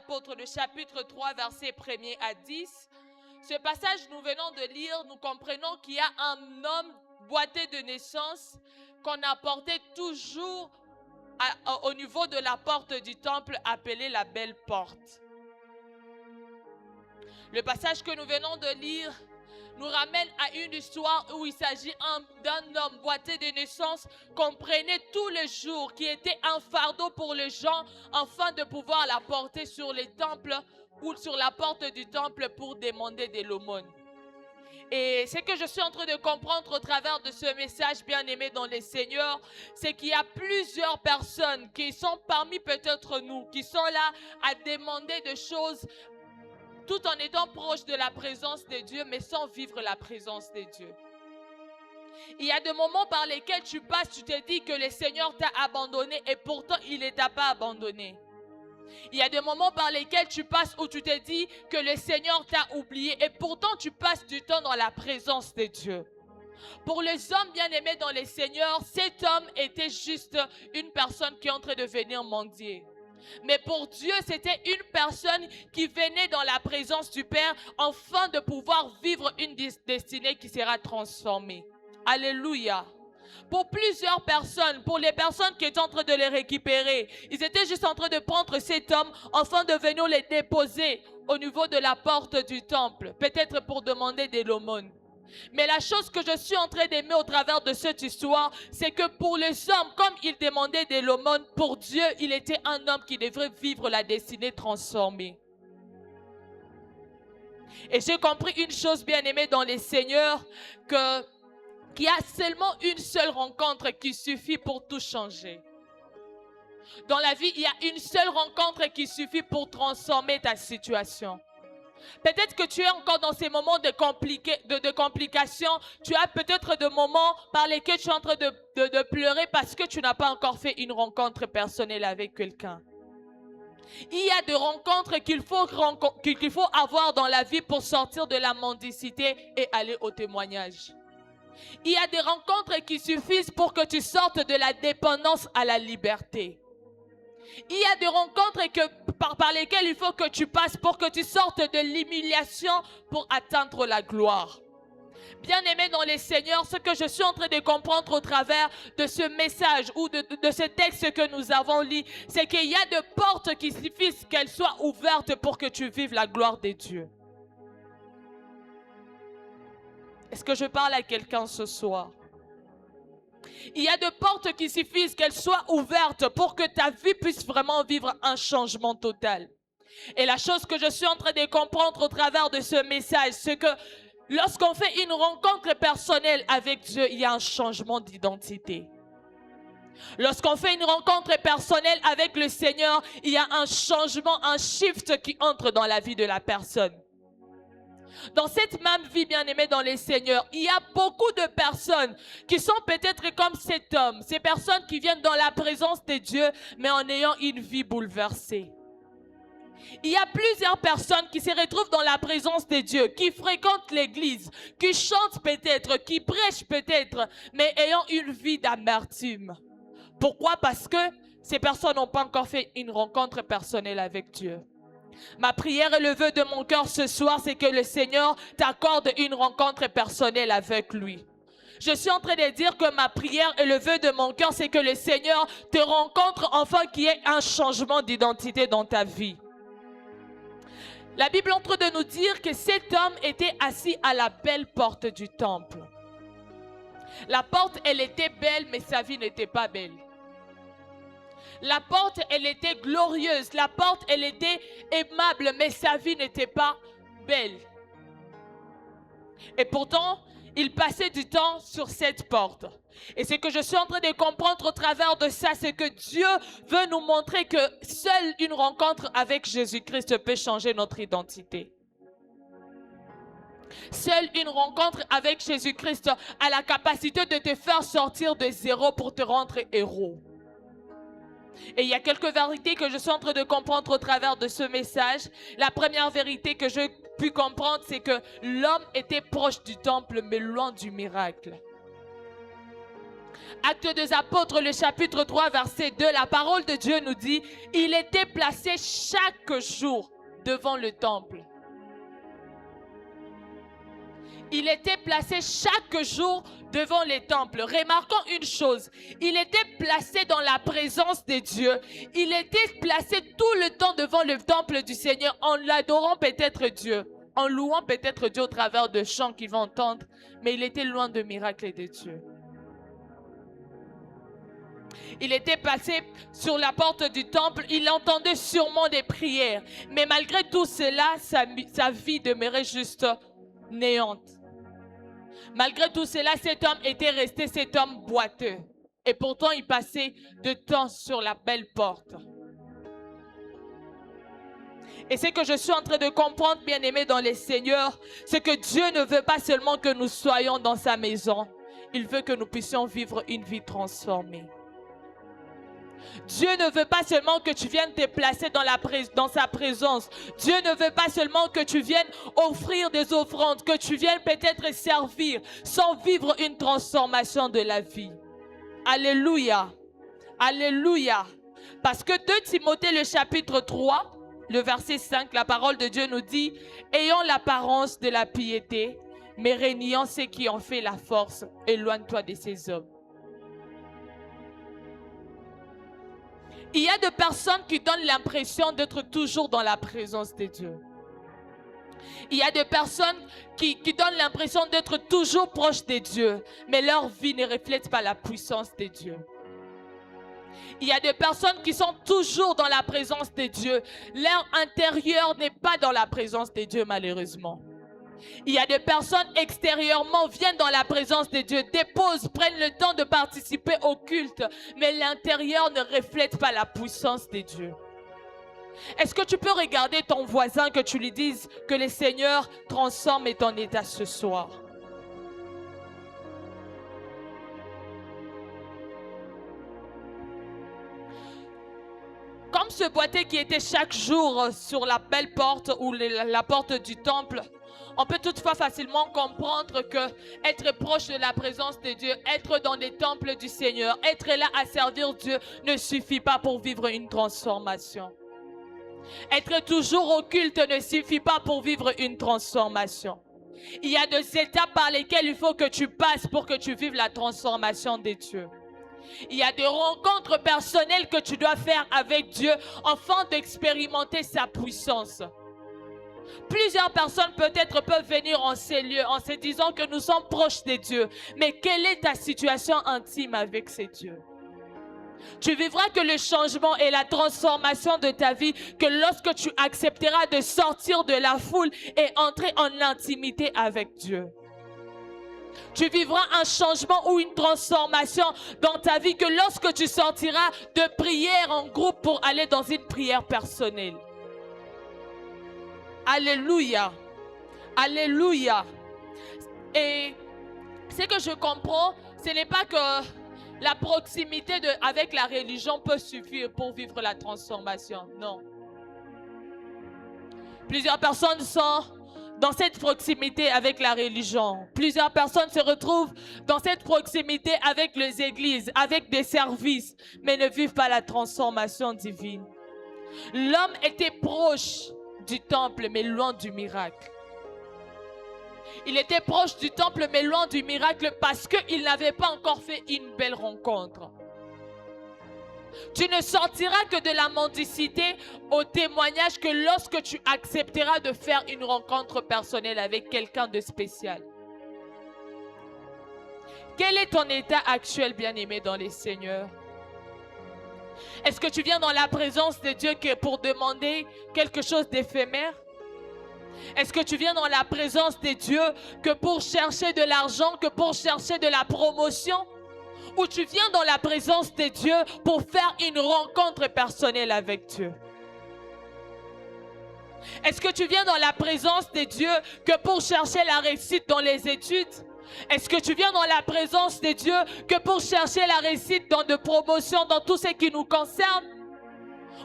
Apôtres, le chapitre 3, versets 1er à 10. Ce passage, nous venons de lire, nous comprenons qu'il y a un homme boité de naissance qu'on apportait toujours au niveau de la porte du temple appelée la Belle Porte. Le passage que nous venons de lire nous ramène à une histoire où il s'agit d'un homme boité de naissance qu'on prenait tous les jours, qui était un fardeau pour les gens afin de pouvoir la porter sur les temples ou sur la porte du temple pour demander de l'aumône. Et ce que je suis en train de comprendre au travers de ce message, bien-aimé dans les Seigneurs, c'est qu'il y a plusieurs personnes qui sont parmi peut-être nous, qui sont là à demander des choses tout en étant proche de la présence de Dieu, mais sans vivre la présence de Dieu. Il y a des moments par lesquels tu passes, tu te dis que le Seigneur t'a abandonné et pourtant il ne t'a pas abandonné. Il y a des moments par lesquels tu passes où tu te dis que le Seigneur t'a oublié et pourtant tu passes du temps dans la présence de Dieu. Pour les hommes bien-aimés dans les Seigneurs, cet homme était juste une personne qui est en train de venir mendier. Mais pour Dieu, c'était une personne qui venait dans la présence du Père afin de pouvoir vivre une destinée qui sera transformée. Alléluia. Pour plusieurs personnes, pour les personnes qui étaient en train de les récupérer, ils étaient juste en train de prendre cet homme afin de venir les déposer au niveau de la porte du temple, peut-être pour demander de l'aumône. Mais la chose que je suis en train d'aimer au travers de cette histoire, c'est que pour les hommes, comme ils demandaient de l'aumône, pour Dieu, il était un homme qui devrait vivre la destinée transformée. Et j'ai compris une chose, bien-aimée dans les Seigneurs, qu'il y a seulement une seule rencontre qui suffit pour tout changer. Dans la vie, il y a une seule rencontre qui suffit pour transformer ta situation. Peut-être que tu es encore dans ces moments de complications. Tu as peut-être des moments par lesquels tu es en train de pleurer parce que tu n'as pas encore fait une rencontre personnelle avec quelqu'un. Il y a des rencontres qu'il faut avoir dans la vie pour sortir de la mendicité et aller au témoignage. Il y a des rencontres qui suffisent pour que tu sortes de la dépendance à la liberté. Il y a des rencontres par lesquelles il faut que tu passes pour que tu sortes de l'humiliation pour atteindre la gloire. Bien-aimés dans les Seigneurs, ce que je suis en train de comprendre au travers de ce message ou de ce texte que nous avons lu, c'est qu'il y a des portes qui suffisent qu'elles soient ouvertes pour que tu vives la gloire de Dieu. Est-ce que je parle à quelqu'un ce soir? Il y a des portes qui suffisent qu'elles soient ouvertes pour que ta vie puisse vraiment vivre un changement total. Et la chose que je suis en train de comprendre au travers de ce message, c'est que lorsqu'on fait une rencontre personnelle avec Dieu, il y a un changement d'identité. Lorsqu'on fait une rencontre personnelle avec le Seigneur, il y a un changement, un shift qui entre dans la vie de la personne. Dans cette même vie, bien-aimée dans les Seigneurs, il y a beaucoup de personnes qui sont peut-être comme cet homme. Ces personnes qui viennent dans la présence de Dieu, mais en ayant une vie bouleversée. Il y a plusieurs personnes qui se retrouvent dans la présence de Dieu, qui fréquentent l'église, qui chantent peut-être, qui prêchent peut-être, mais ayant une vie d'amertume. Pourquoi? Parce que ces personnes n'ont pas encore fait une rencontre personnelle avec Dieu. Ma prière et le vœu de mon cœur ce soir, c'est que le Seigneur t'accorde une rencontre personnelle avec lui. Je suis en train de dire que ma prière et le vœu de mon cœur, c'est que le Seigneur te rencontre enfin qu'il y ait un changement d'identité dans ta vie. La Bible est en train de nous dire que cet homme était assis à la belle porte du temple. La porte, elle était belle, mais sa vie n'était pas belle. La porte, elle était glorieuse. La porte, elle était aimable, mais sa vie n'était pas belle. Et pourtant, il passait du temps sur cette porte. Et ce que je suis en train de comprendre au travers de ça, c'est que Dieu veut nous montrer que seule une rencontre avec Jésus-Christ peut changer notre identité. Seule une rencontre avec Jésus-Christ a la capacité de te faire sortir de zéro pour te rendre héros. Et il y a quelques vérités que je suis en train de comprendre au travers de ce message. La première vérité que j'ai pu comprendre, c'est que l'homme était proche du temple, mais loin du miracle. Actes des Apôtres, le chapitre 3, verset 2, la parole de Dieu nous dit, il était placé chaque jour devant le temple. Il était placé chaque jour devant les temples. Remarquons une chose, il était placé dans la présence de Dieu. Il était placé tout le temps devant le temple du Seigneur en l'adorant peut-être Dieu, en louant peut-être Dieu au travers de chants qu'il va entendre, mais il était loin de miracles de Dieu. Il était passé sur la porte du temple, il entendait sûrement des prières, mais malgré tout cela, sa vie demeurait juste néante. Malgré tout cela, cet homme était resté cet homme boiteux. Et pourtant, il passait de temps sur la belle porte. Et ce que je suis en train de comprendre, bien-aimés dans les Seigneurs, c'est que Dieu ne veut pas seulement que nous soyons dans sa maison. Il veut que nous puissions vivre une vie transformée. Dieu ne veut pas seulement que tu viennes te placer dans sa présence. Dieu ne veut pas seulement que tu viennes offrir des offrandes, que tu viennes peut-être servir sans vivre une transformation de la vie. Alléluia. Alléluia. Parce que 2 Timothée, le chapitre 3, le verset 5, la parole de Dieu nous dit « Ayant l'apparence de la piété, mais régnant ceux qui en fait la force, éloigne-toi de ces hommes. » Il y a des personnes qui donnent l'impression d'être toujours dans la présence de Dieu. Il y a des personnes qui donnent l'impression d'être toujours proches de Dieu, mais leur vie ne reflète pas la puissance de Dieu. Il y a des personnes qui sont toujours dans la présence de Dieu. Leur intérieur n'est pas dans la présence de Dieu, malheureusement. Il y a des personnes extérieurement viennent dans la présence de Dieu, déposent, prennent le temps de participer au culte, mais l'intérieur ne reflète pas la puissance de Dieu. Est-ce que tu peux regarder ton voisin, que tu lui dises que le Seigneur transforme ton état ce soir? Comme ce boiteux qui était chaque jour sur la belle porte ou la porte du temple, on peut toutefois facilement comprendre que être proche de la présence de Dieu, être dans les temples du Seigneur, être là à servir Dieu ne suffit pas pour vivre une transformation. Être toujours au culte ne suffit pas pour vivre une transformation. Il y a des étapes par lesquelles il faut que tu passes pour que tu vives la transformation de Dieu. Il y a des rencontres personnelles que tu dois faire avec Dieu afin d'expérimenter sa puissance. Plusieurs personnes peut-être peuvent venir en ces lieux en se disant que nous sommes proches de Dieu. Mais quelle est ta situation intime avec ces dieux? Tu vivras que le changement et la transformation de ta vie que lorsque tu accepteras de sortir de la foule et entrer en intimité avec Dieu. Tu vivras un changement ou une transformation dans ta vie que lorsque tu sortiras de prière en groupe pour aller dans une prière personnelle. Alléluia. Alléluia. Et ce que je comprends, ce n'est pas que la proximité avec la religion peut suffire pour vivre la transformation. Non. Plusieurs personnes sont dans cette proximité avec la religion. Plusieurs personnes se retrouvent dans cette proximité avec les églises, avec des services, mais ne vivent pas la transformation divine. L'homme était proche du temple, mais loin du miracle. Il était proche du temple, mais loin du miracle parce qu'il n'avait pas encore fait une belle rencontre. Tu ne sortiras que de la mendicité au témoignage que lorsque tu accepteras de faire une rencontre personnelle avec quelqu'un de spécial. Quel est ton état actuel, bien-aimé dans les Seigneurs? Est-ce que tu viens dans la présence de Dieu pour demander quelque chose d'éphémère? Est-ce que tu viens dans la présence de Dieu que pour chercher de l'argent, que pour chercher de la promotion? Ou tu viens dans la présence de Dieu pour faire une rencontre personnelle avec Dieu? Est-ce que tu viens dans la présence de Dieu que pour chercher la réussite dans les études? Est-ce que tu viens dans la présence de Dieu que pour chercher la réussite dans de promotions, dans tout ce qui nous concerne?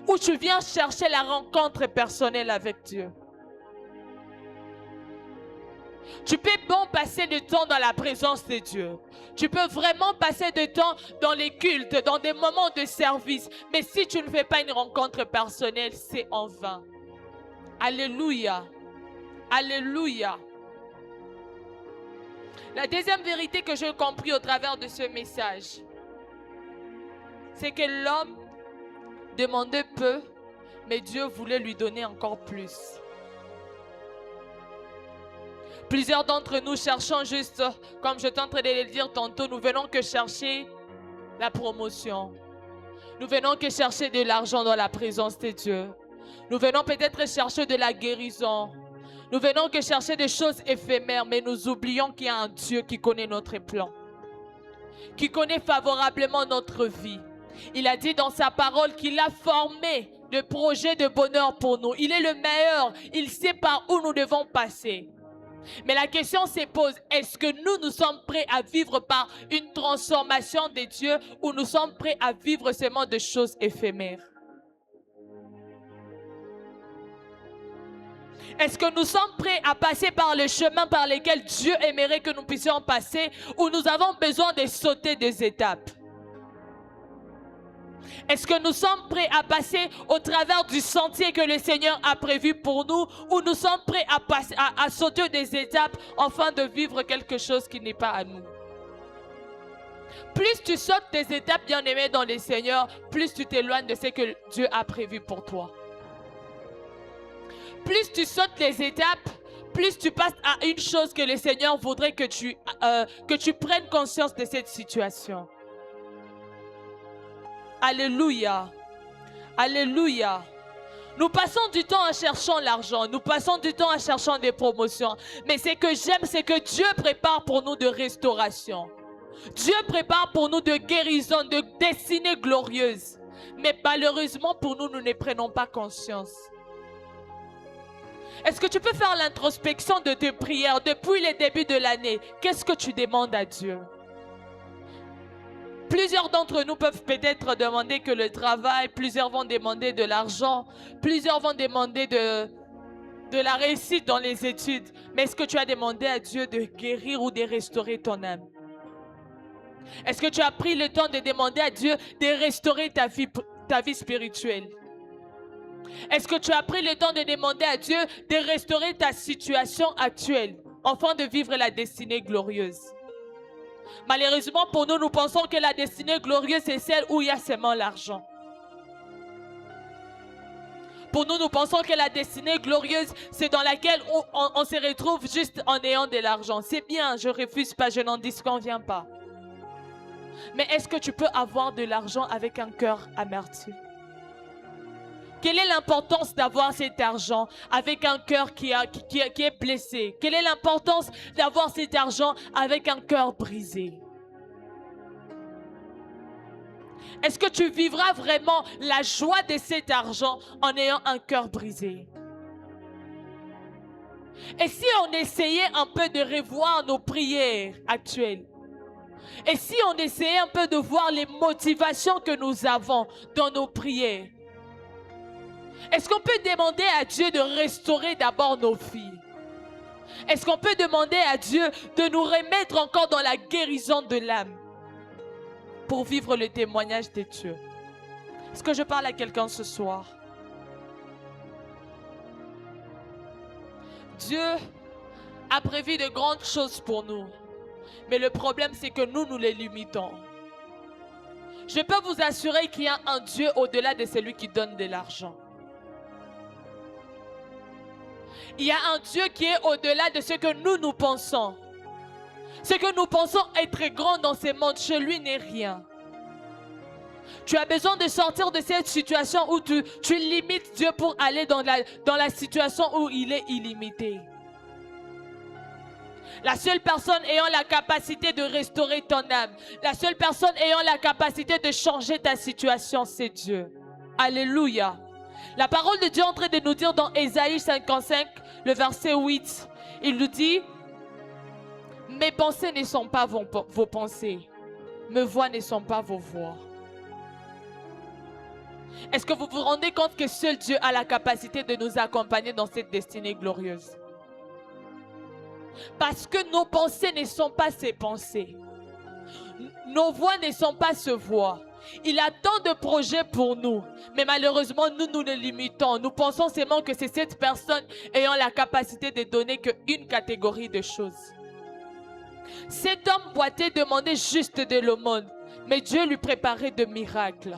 Ou tu viens chercher la rencontre personnelle avec Dieu? Tu peux bon passer du temps dans la présence de Dieu. Tu peux vraiment passer du temps dans les cultes, dans des moments de service. Mais si tu ne fais pas une rencontre personnelle, c'est en vain. Alléluia. Alléluia. La deuxième vérité que j'ai compris au travers de ce message, c'est que l'homme demandait peu, mais Dieu voulait lui donner encore plus. Plusieurs d'entre nous cherchons juste, comme je tenterai de le dire tantôt, nous venons que chercher la promotion. Nous venons que chercher de l'argent dans la présence de Dieu. Nous venons peut-être chercher de la guérison. Nous venons que chercher des choses éphémères, mais nous oublions qu'il y a un Dieu qui connaît notre plan, qui connaît favorablement notre vie. Il a dit dans sa parole qu'il a formé le projet de bonheur pour nous. Il est le meilleur. Il sait par où nous devons passer. Mais la question se pose, est-ce que nous sommes prêts à vivre par une transformation de Dieu ou nous sommes prêts à vivre seulement de choses éphémères? Est-ce que nous sommes prêts à passer par le chemin par lequel Dieu aimerait que nous puissions passer ou nous avons besoin de sauter des étapes? Est-ce que nous sommes prêts à passer au travers du sentier que le Seigneur a prévu pour nous ou nous sommes prêts à sauter des étapes afin de vivre quelque chose qui n'est pas à nous? Plus tu sautes des étapes, bien-aimé dans le Seigneur, plus tu t'éloignes de ce que Dieu a prévu pour toi. Plus tu sautes les étapes, plus tu passes à une chose que le Seigneur voudrait que tu prennes conscience de cette situation. Alléluia. Alléluia. Nous passons du temps en cherchant l'argent. Nous passons du temps en cherchant des promotions. Mais ce que j'aime, c'est que Dieu prépare pour nous de restauration. Dieu prépare pour nous de guérison, de destinée glorieuse. Mais malheureusement, pour nous, nous ne prenons pas conscience. Est-ce que tu peux faire l'introspection de tes prières depuis le début de l'année? Qu'est-ce que tu demandes à Dieu? Plusieurs d'entre nous peuvent peut-être demander que le travail, plusieurs vont demander de l'argent, plusieurs vont demander de la réussite dans les études. Mais est-ce que tu as demandé à Dieu de guérir ou de restaurer ton âme? Est-ce que tu as pris le temps de demander à Dieu de restaurer ta vie spirituelle? Est-ce que tu as pris le temps de demander à Dieu de restaurer ta situation actuelle afin de vivre la destinée glorieuse? Malheureusement pour nous, nous pensons que la destinée glorieuse c'est celle où il y a seulement l'argent. Pour nous, nous pensons que la destinée glorieuse c'est dans laquelle on se retrouve juste en ayant de l'argent. C'est bien, je refuse pas, je n'en disconviens pas. Mais est-ce que tu peux avoir de l'argent avec un cœur amertume? Quelle est l'importance d'avoir cet argent avec un cœur qui est blessé? Quelle est l'importance d'avoir cet argent avec un cœur brisé? Est-ce que tu vivras vraiment la joie de cet argent en ayant un cœur brisé? Et si on essayait un peu de revoir nos prières actuelles? Et si on essayait un peu de voir les motivations que nous avons dans nos prières? Est-ce qu'on peut demander à Dieu de restaurer d'abord nos vies? Est-ce qu'on peut demander à Dieu de nous remettre encore dans la guérison de l'âme pour vivre le témoignage de Dieu? Est-ce que je parle à quelqu'un ce soir? Dieu a prévu de grandes choses pour nous. Mais le problème, c'est que nous les limitons. Je peux vous assurer qu'il y a un Dieu au-delà de celui qui donne de l'argent. Il y a un Dieu qui est au-delà de ce que nous pensons. Ce que nous pensons être grand dans ce monde, chez lui n'est rien. Tu as besoin de sortir de cette situation où tu limites Dieu pour aller dans la situation où il est illimité. La seule personne ayant la capacité de restaurer ton âme, la seule personne ayant la capacité de changer ta situation, c'est Dieu. Alléluia. La parole de Dieu est en train de nous dire dans Ésaïe 55, le verset 8, il nous dit: mes pensées ne sont pas vos pensées, mes voix ne sont pas vos voix. Est-ce que vous vous rendez compte que seul Dieu a la capacité de nous accompagner dans cette destinée glorieuse? Parce que nos pensées ne sont pas ses pensées. Nos voix ne sont pas ses voix. Il a tant de projets pour nous. Mais malheureusement, nous le limitons. Nous pensons seulement que c'est cette personne ayant la capacité de donner qu'une catégorie de choses. Cet homme boitait demandait juste de l'aumône. Mais Dieu lui préparait de miracles.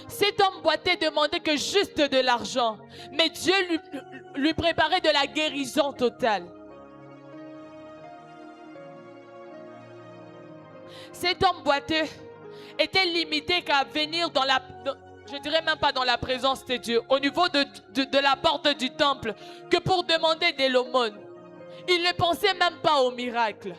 Cet homme boitait demandait que juste de l'argent. Mais Dieu lui préparait de la guérison totale. Cet homme boiteux était limité qu'à venir dans la... Je dirais même pas dans la présence de Dieu. Au niveau de la porte du temple. Que pour demander de l'aumône. Il ne pensait même pas au miracle.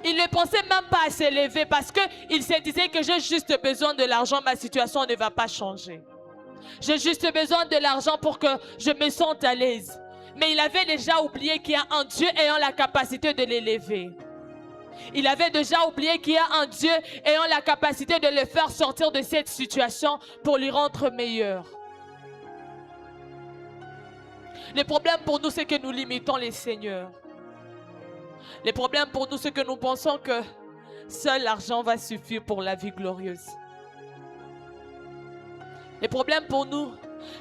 Il ne pensait même pas à s'élever parce qu'il se disait que j'ai juste besoin de l'argent, ma situation ne va pas changer. J'ai juste besoin de l'argent pour que je me sente à l'aise. Mais il avait déjà oublié qu'il y a un Dieu ayant la capacité de l'élever. Il avait déjà oublié qu'il y a un Dieu ayant la capacité de le faire sortir de cette situation pour lui rendre meilleur. Le problème pour nous, c'est que nous limitons les seigneurs. Le problème pour nous, c'est que nous pensons que seul l'argent va suffire pour la vie glorieuse. Le problème pour nous,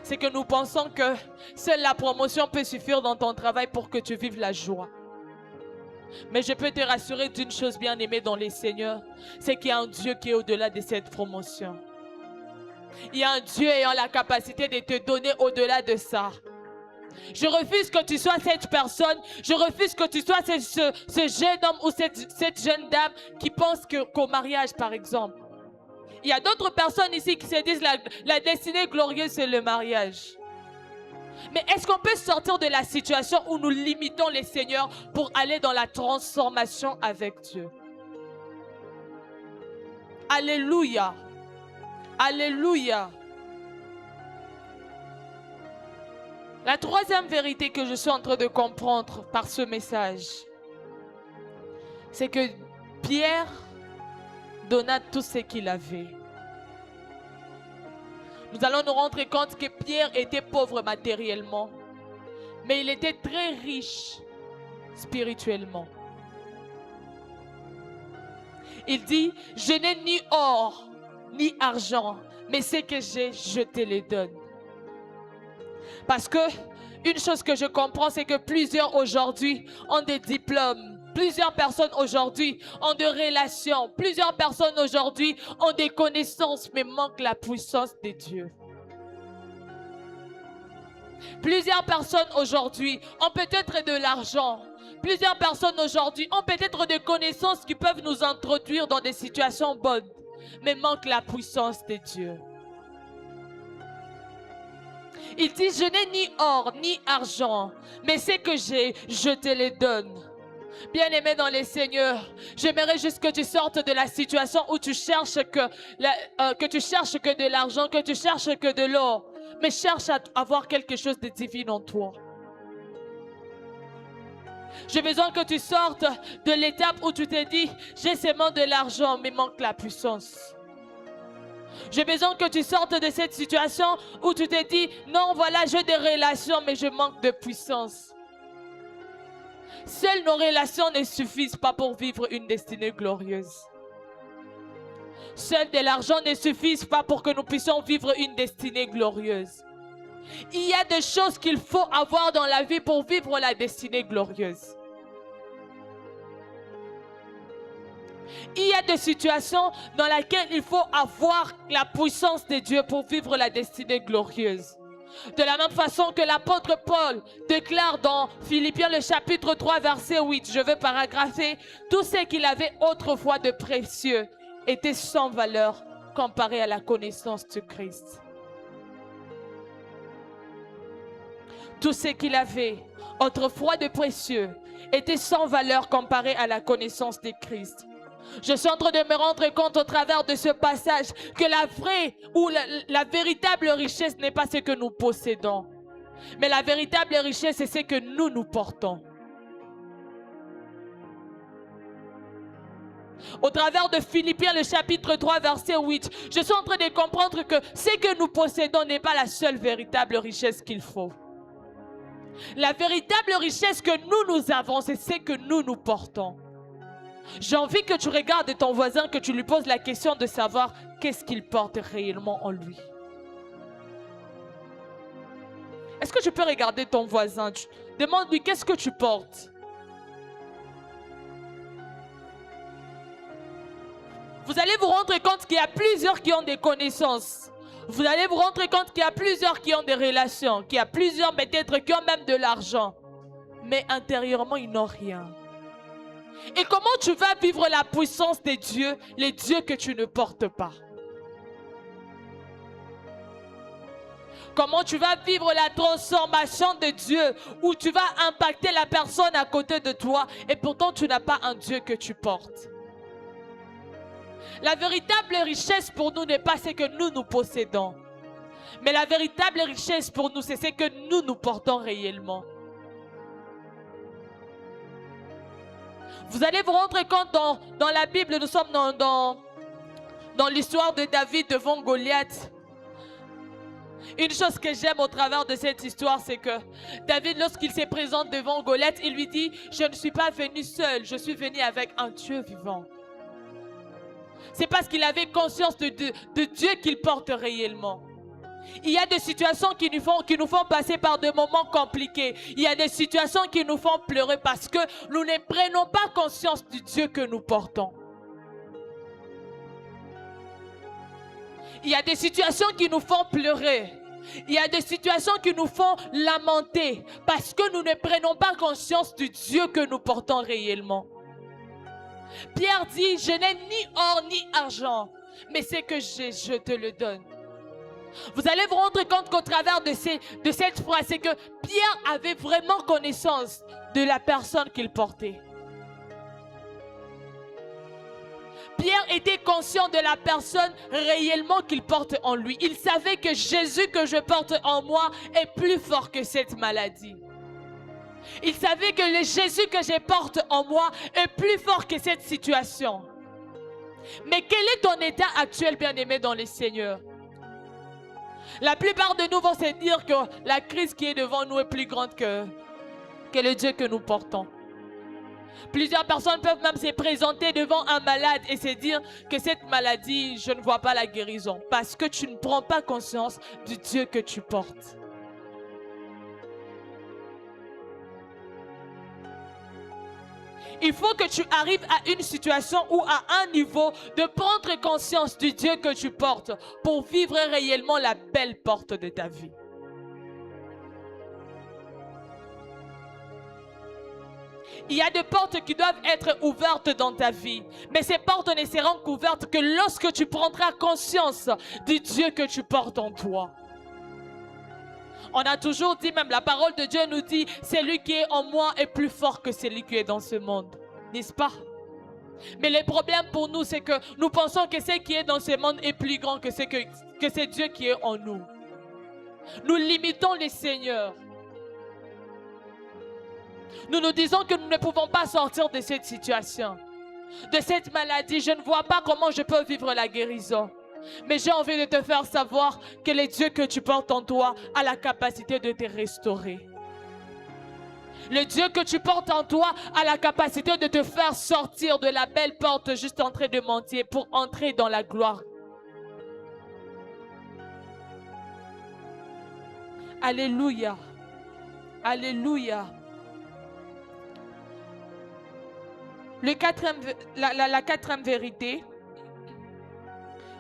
c'est que nous pensons que seule la promotion peut suffire dans ton travail pour que tu vives la joie. Mais je peux te rassurer d'une chose, bien-aimée dans les seigneurs, c'est qu'il y a un Dieu qui est au-delà de cette promotion. Il y a un Dieu ayant la capacité de te donner au-delà de ça. Je refuse que tu sois cette personne, je refuse que tu sois ce jeune homme ou cette jeune dame qui pense qu'au mariage, par exemple. Il y a d'autres personnes ici qui se disent la destinée glorieuse, c'est le mariage. Mais est-ce qu'on peut sortir de la situation où nous limitons les seigneurs pour aller dans la transformation avec Dieu? Alléluia. Alléluia. La troisième vérité que je suis en train de comprendre par ce message, c'est que Pierre donna tout ce qu'il avait. Nous allons nous rendre compte que Pierre était pauvre matériellement, mais il était très riche spirituellement. Il dit, je n'ai ni or, ni argent, mais ce que j'ai, je te les donne. Parce que une chose que je comprends, c'est que plusieurs aujourd'hui ont des diplômes. Plusieurs personnes aujourd'hui ont des relations. Plusieurs personnes aujourd'hui ont des connaissances, mais manquent la puissance de Dieu. Plusieurs personnes aujourd'hui ont peut-être de l'argent. Plusieurs personnes aujourd'hui ont peut-être des connaissances qui peuvent nous introduire dans des situations bonnes, mais manquent la puissance de Dieu. Il dit, je n'ai ni or, ni argent, mais ce que j'ai, je te les donne. Bien-aimé dans les seigneurs, j'aimerais juste que tu sortes de la situation où tu cherches que tu cherches que de l'argent, que tu cherches que de l'or, mais cherche à avoir quelque chose de divin en toi. J'ai besoin que tu sortes de l'étape où tu te dis, j'ai seulement de l'argent, mais manque la puissance. J'ai besoin que tu sortes de cette situation où tu te dis, non, voilà, j'ai des relations, mais je manque de puissance. Seules nos relations ne suffisent pas pour vivre une destinée glorieuse. Seul de l'argent ne suffit pas pour que nous puissions vivre une destinée glorieuse. Il y a des choses qu'il faut avoir dans la vie pour vivre la destinée glorieuse. Il y a des situations dans lesquelles il faut avoir la puissance de Dieu pour vivre la destinée glorieuse. De la même façon que l'apôtre Paul déclare dans Philippiens le chapitre 3 verset 8, je vais paragrapher, tout ce qu'il avait autrefois de précieux était sans valeur comparé à la connaissance de Christ. Tout ce qu'il avait autrefois de précieux était sans valeur comparé à la connaissance de Christ. Je suis en train de me rendre compte au travers de ce passage que la vraie ou la véritable richesse n'est pas ce que nous possédons. Mais la véritable richesse, c'est ce que nous portons. Au travers de Philippiens, le chapitre 3, verset 8, je suis en train de comprendre que ce que nous possédons n'est pas la seule véritable richesse qu'il faut. La véritable richesse que nous avons, c'est ce que nous portons. J'ai envie que tu regardes ton voisin, que tu lui poses la question de savoir qu'est-ce qu'il porte réellement en lui. Est-ce que tu peux regarder ton voisin? Demande-lui qu'est-ce que tu portes. Vous allez vous rendre compte qu'il y a plusieurs qui ont des connaissances. Vous allez vous rendre compte qu'il y a plusieurs qui ont des relations, qu'il y a plusieurs peut-être qui ont même de l'argent. Mais intérieurement, ils n'ont rien. Et comment tu vas vivre la puissance des dieux, les dieux que tu ne portes pas? Comment tu vas vivre la transformation de Dieu où tu vas impacter la personne à côté de toi et pourtant tu n'as pas un Dieu que tu portes? La véritable richesse pour nous n'est pas ce que nous possédons. Mais la véritable richesse pour nous, c'est ce que nous portons réellement. Vous allez vous rendre compte dans la Bible, nous sommes dans l'histoire de David devant Goliath. Une chose que j'aime au travers de cette histoire, c'est que David, lorsqu'il se présente devant Goliath, il lui dit « Je ne suis pas venu seul, je suis venu avec un Dieu vivant. » C'est parce qu'il avait conscience de Dieu qu'il porte réellement. Il y a des situations qui nous font passer par des moments compliqués. Il y a des situations qui nous font pleurer parce que nous ne prenons pas conscience du Dieu que nous portons. Il y a des situations qui nous font pleurer. Il y a des situations qui nous font lamenter parce que nous ne prenons pas conscience du Dieu que nous portons réellement. Pierre dit, je n'ai ni or ni argent, mais ce que j'ai, je te le donne. Vous allez vous rendre compte qu'au travers de cette phrase, c'est que Pierre avait vraiment connaissance de la personne qu'il portait. Pierre était conscient de la personne réellement qu'il porte en lui. Il savait que Jésus que je porte en moi est plus fort que cette maladie. Il savait que le Jésus que je porte en moi est plus fort que cette situation. Mais quel est ton état actuel, bien-aimé dans le Seigneur? La plupart de nous vont se dire que la crise qui est devant nous est plus grande que le Dieu que nous portons. Plusieurs personnes peuvent même se présenter devant un malade et se dire que cette maladie, je ne vois pas la guérison. Parce que tu ne prends pas conscience du Dieu que tu portes. Il faut que tu arrives à une situation ou à un niveau de prendre conscience du Dieu que tu portes pour vivre réellement la belle porte de ta vie. Il y a des portes qui doivent être ouvertes dans ta vie. Mais ces portes ne seront qu'ouvertes que lorsque tu prendras conscience du Dieu que tu portes en toi. On a toujours dit, même la parole de Dieu nous dit, celui qui est en moi est plus fort que celui qui est dans ce monde. N'est-ce pas? Mais le problème pour nous, c'est que nous pensons que ce qui est dans ce monde est plus grand que c'est Dieu qui est en nous. Nous limitons le Seigneur. Nous nous disons que nous ne pouvons pas sortir de cette situation, de cette maladie. Je ne vois pas comment je peux vivre la guérison. Mais j'ai envie de te faire savoir que le Dieu que tu portes en toi a la capacité de te restaurer. Le Dieu que tu portes en toi a la capacité de te faire sortir de la belle porte juste en train de mentir pour entrer dans la gloire. Alléluia. Alléluia. La quatrième vérité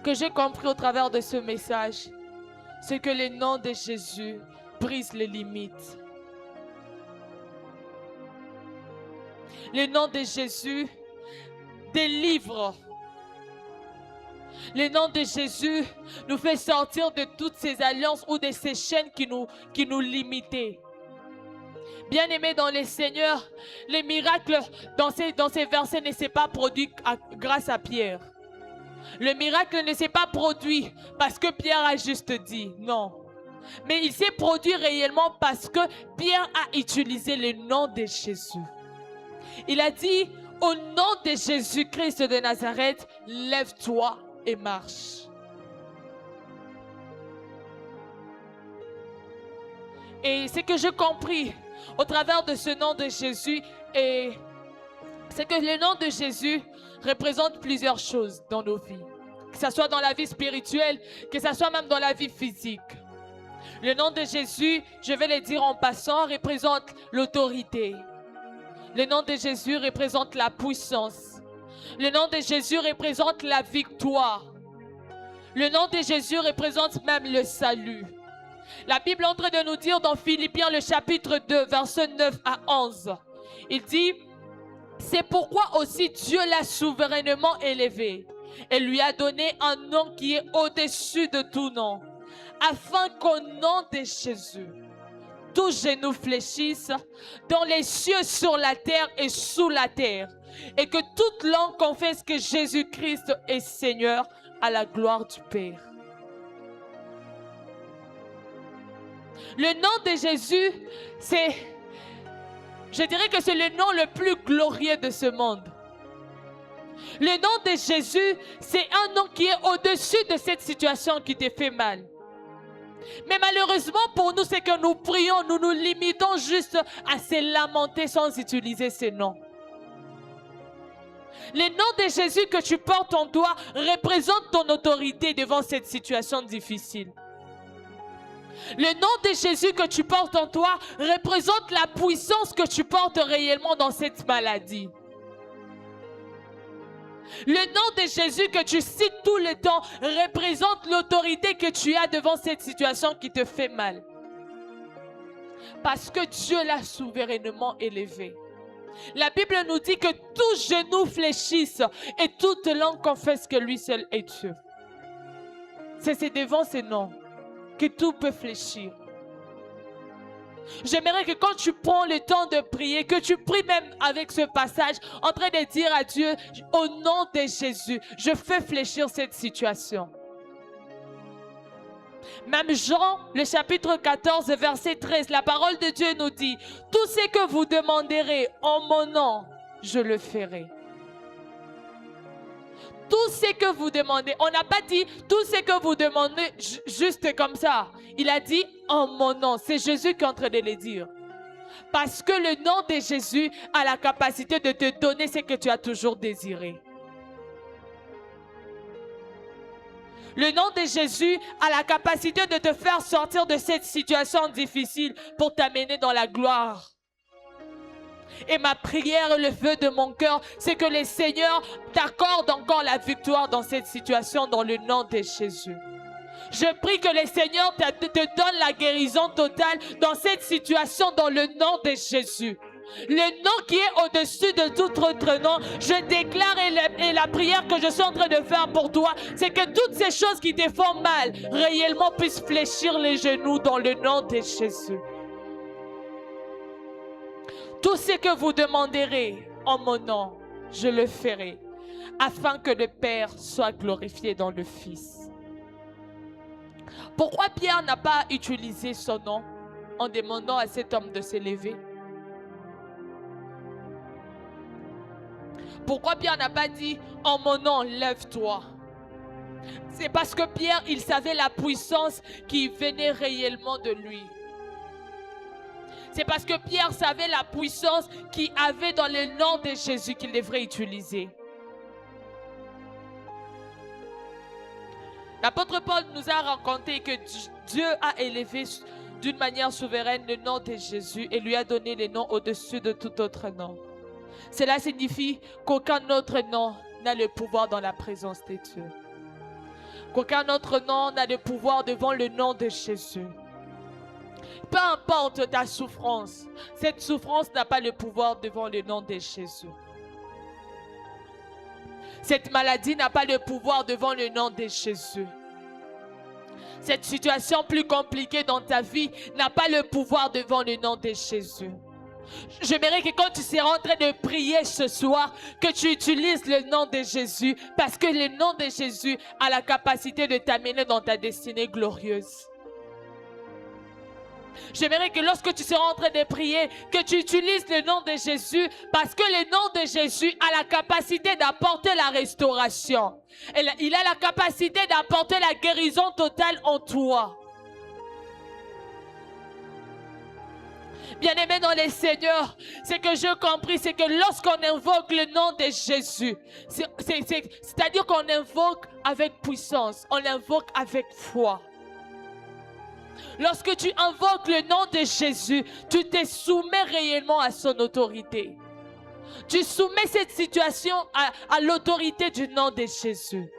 que j'ai compris au travers de ce message, c'est que le nom de Jésus brise les limites. Le nom de Jésus délivre. Le nom de Jésus nous fait sortir de toutes ces alliances ou de ces chaînes qui nous limitaient. Bien-aimés dans le Seigneur, les miracles dans ces versets ne s'est pas produit grâce à Pierre. Le miracle ne s'est pas produit parce que Pierre a juste dit non. Mais il s'est produit réellement parce que Pierre a utilisé le nom de Jésus. Il a dit, au nom de Jésus-Christ de Nazareth, lève-toi et marche. Et ce que j'ai compris au travers de ce nom de Jésus, c'est que le nom de Jésus représente plusieurs choses dans nos vies. Que ce soit dans la vie spirituelle, que ce soit même dans la vie physique. Le nom de Jésus, je vais le dire en passant, représente l'autorité. Le nom de Jésus représente la puissance. Le nom de Jésus représente la victoire. Le nom de Jésus représente même le salut. La Bible est en train de nous dire dans Philippiens le chapitre 2, versets 9 à 11. Il dit, c'est pourquoi aussi Dieu l'a souverainement élevé et lui a donné un nom qui est au-dessus de tout nom, afin qu'au nom de Jésus, tous genoux fléchissent dans les cieux, sur la terre et sous la terre, et que toute langue confesse que Jésus-Christ est Seigneur, à la gloire du Père. Le nom de Jésus, je dirais que c'est le nom le plus glorieux de ce monde. Le nom de Jésus, c'est un nom qui est au-dessus de cette situation qui te fait mal. Mais malheureusement pour nous, c'est que nous prions, nous nous limitons juste à se lamenter sans utiliser ces noms. Le nom de Jésus que tu portes en toi représente ton autorité devant cette situation difficile. Le nom de Jésus que tu portes en toi représente la puissance que tu portes réellement dans cette maladie. Le nom de Jésus que tu cites tout le temps représente l'autorité que tu as devant cette situation qui te fait mal. Parce que Dieu l'a souverainement élevé. La Bible nous dit que tout genou fléchisse et toute langue confesse que lui seul est Dieu. C'est devant ces noms que tout peut fléchir. J'aimerais que quand tu prends le temps de prier, que tu pries même avec ce passage, en train de dire à Dieu, au nom de Jésus, je fais fléchir cette situation. Même Jean, le chapitre 14, verset 13, la parole de Dieu nous dit, tout ce que vous demanderez en mon nom, je le ferai. Tout ce que vous demandez, on n'a pas dit tout ce que vous demandez juste comme ça. Il a dit en mon nom. C'est Jésus qui est en train de le dire. Parce que le nom de Jésus a la capacité de te donner ce que tu as toujours désiré. Le nom de Jésus a la capacité de te faire sortir de cette situation difficile pour t'amener dans la gloire. Et ma prière, le feu de mon cœur, c'est que le Seigneur t'accorde encore la victoire dans cette situation dans le nom de Jésus. Je prie que le Seigneur te donne la guérison totale dans cette situation dans le nom de Jésus. Le nom qui est au-dessus de tout autre nom, je déclare et la prière que je suis en train de faire pour toi, c'est que toutes ces choses qui te font mal, réellement puissent fléchir les genoux dans le nom de Jésus. Tout ce que vous demanderez en mon nom, je le ferai, afin que le Père soit glorifié dans le Fils. Pourquoi Pierre n'a pas utilisé son nom en demandant à cet homme de s'élever? Pourquoi Pierre n'a pas dit « En mon nom, lève-toi » ? C'est parce que Pierre, il savait la puissance qui venait réellement de lui. C'est parce que Pierre savait la puissance qu'il avait dans le nom de Jésus qu'il devrait utiliser. L'apôtre Paul nous a raconté que Dieu a élevé d'une manière souveraine le nom de Jésus et lui a donné le nom au-dessus de tout autre nom. Cela signifie qu'aucun autre nom n'a le pouvoir dans la présence de Dieu. Qu'aucun autre nom n'a le pouvoir devant le nom de Jésus. Peu importe ta souffrance, cette souffrance n'a pas le pouvoir devant le nom de Jésus. Cette maladie n'a pas le pouvoir devant le nom de Jésus. Cette situation plus compliquée dans ta vie n'a pas le pouvoir devant le nom de Jésus. J'aimerais que quand tu seras en train de prier ce soir, que tu utilises le nom de Jésus, parce que le nom de Jésus a la capacité de t'amener dans ta destinée glorieuse. J'aimerais que lorsque tu seras en train de prier, que tu utilises le nom de Jésus, parce que le nom de Jésus a la capacité d'apporter la restauration. Il a la capacité d'apporter la guérison totale en toi. Bien-aimé dans les seigneurs, ce que j'ai compris, c'est que lorsqu'on invoque le nom de Jésus, c'est-à-dire qu'on invoque avec puissance, on invoque avec foi. Lorsque tu invoques le nom de Jésus, tu te soumets réellement à son autorité. Tu soumets cette situation à l'autorité du nom de Jésus.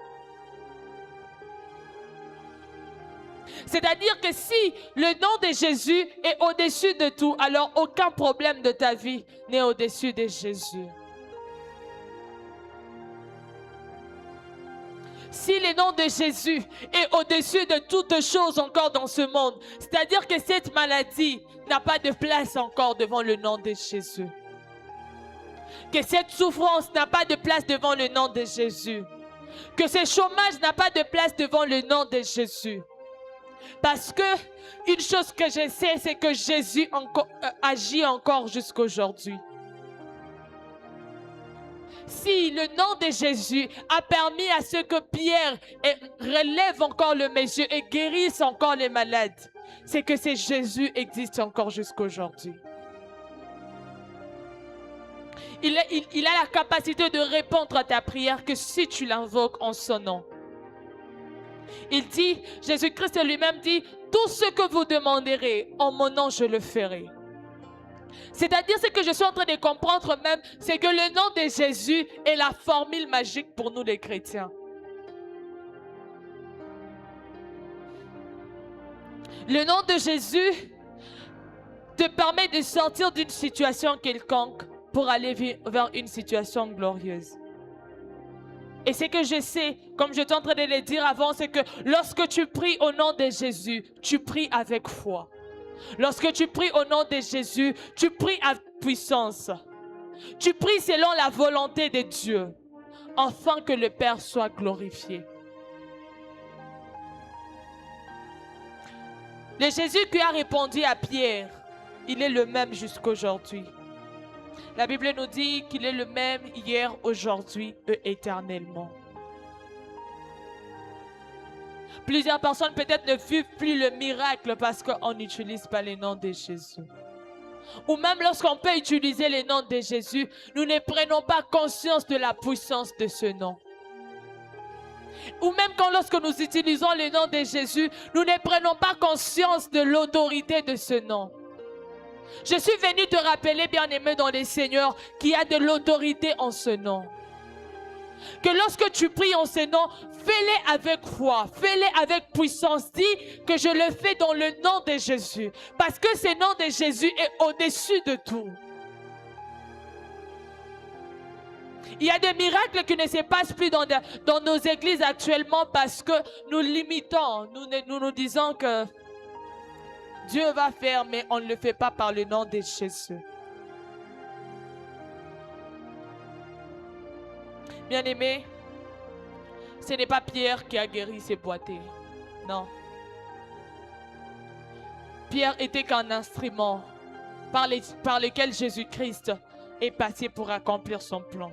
C'est-à-dire que si le nom de Jésus est au-dessus de tout, alors aucun problème de ta vie n'est au-dessus de Jésus. Si le nom de Jésus est au-dessus de toutes choses encore dans ce monde, c'est-à-dire que cette maladie n'a pas de place encore devant le nom de Jésus. Que cette souffrance n'a pas de place devant le nom de Jésus. Que ce chômage n'a pas de place devant le nom de Jésus. Parce que une chose que je sais, c'est que Jésus agit encore jusqu'aujourd'hui. Si le nom de Jésus a permis à ce que Pierre relève encore le monsieur et guérisse encore les malades, c'est que ce Jésus existe encore jusqu'aujourd'hui. Il a la capacité de répondre à ta prière que si tu l'invoques en son nom. Il dit, Jésus-Christ lui-même dit, tout ce que vous demanderez en mon nom, je le ferai. C'est-à-dire, ce que je suis en train de comprendre même, c'est que le nom de Jésus est la formule magique pour nous les chrétiens. Le nom de Jésus te permet de sortir d'une situation quelconque pour aller vers une situation glorieuse. Et ce que je sais, comme je suis en train de le dire avant, c'est que lorsque tu pries au nom de Jésus, tu pries avec foi. Lorsque tu pries au nom de Jésus, tu pries avec puissance. Tu pries selon la volonté de Dieu, afin que le Père soit glorifié. Le Jésus qui a répondu à Pierre, il est le même jusqu'aujourd'hui. La Bible nous dit qu'il est le même hier, aujourd'hui et éternellement. Plusieurs personnes peut-être ne vivent plus le miracle parce qu'on n'utilise pas le nom de Jésus. Ou même lorsqu'on peut utiliser le nom de Jésus, nous ne prenons pas conscience de la puissance de ce nom. Ou même lorsque nous utilisons le nom de Jésus, nous ne prenons pas conscience de l'autorité de ce nom. Je suis venu te rappeler, bien-aimé dans les Seigneurs, qu'il y a de l'autorité en ce nom. Que lorsque tu pries en ce nom, fais-le avec foi, fais-le avec puissance. Dis que je le fais dans le nom de Jésus. Parce que ce nom de Jésus est au-dessus de tout. Il y a des miracles qui ne se passent plus dans nos églises actuellement parce que nous limitons, nous disons que Dieu va faire, mais on ne le fait pas par le nom de Jésus. Bien-aimé, ce n'est pas Pierre qui a guéri ses boiteux. Non. Pierre était qu'un instrument par lequel Jésus-Christ est passé pour accomplir son plan.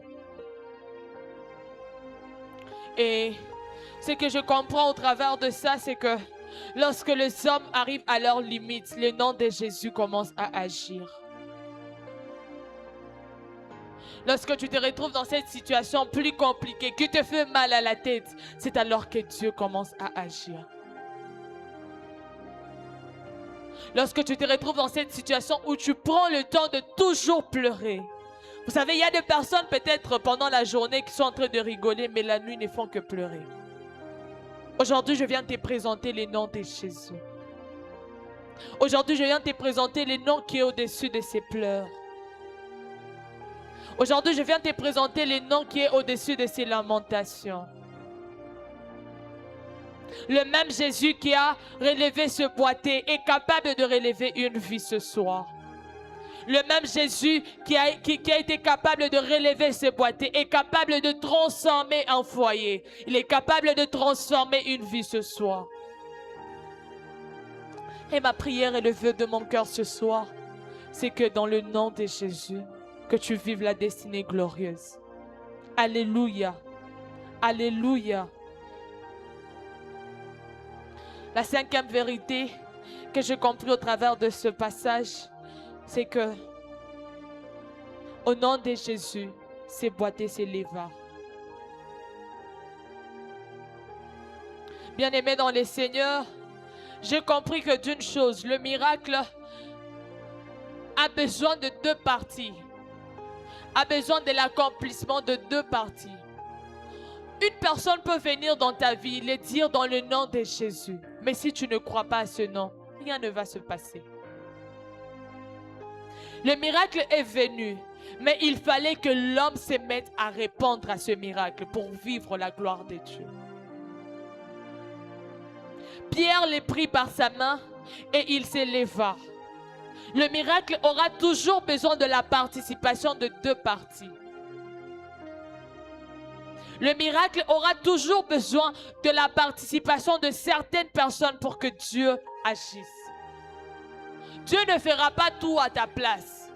Et ce que je comprends au travers de ça, c'est que lorsque les hommes arrivent à leurs limites, le nom de Jésus commence à agir. Lorsque tu te retrouves dans cette situation plus compliquée, qui te fait mal à la tête, c'est alors que Dieu commence à agir. Lorsque tu te retrouves dans cette situation où tu prends le temps de toujours pleurer. Vous savez, il y a des personnes peut-être pendant la journée qui sont en train de rigoler, mais la nuit ne font que pleurer. Aujourd'hui, je viens te présenter le nom de Jésus. Aujourd'hui, je viens te présenter le nom qui est au-dessus de ces pleurs. Aujourd'hui, je viens te présenter le nom qui est au-dessus de ces lamentations. Le même Jésus qui a relevé ce boité est capable de relever une vie ce soir. Le même Jésus qui a été capable de relever ce boité est capable de transformer un foyer. Il est capable de transformer une vie ce soir. Et ma prière et le vœu de mon cœur ce soir, c'est que dans le nom de Jésus, que tu vives la destinée glorieuse. Alléluia. Alléluia. La cinquième vérité que j'ai compris au travers de ce passage, c'est que au nom de Jésus, ces boîtiers s'élèvent. Bien-aimés dans le Seigneur, j'ai compris que d'une chose, le miracle a besoin de deux parties, a besoin de l'accomplissement de deux parties. Une personne peut venir dans ta vie, le dire dans le nom de Jésus. Mais si tu ne crois pas à ce nom, rien ne va se passer. Le miracle est venu, mais il fallait que l'homme se mette à répondre à ce miracle pour vivre la gloire de Dieu. Pierre les prit par sa main et il s'éleva. Le miracle aura toujours besoin de la participation de deux parties. Le miracle aura toujours besoin de la participation de certaines personnes pour que Dieu agisse. Dieu ne fera pas tout à ta place.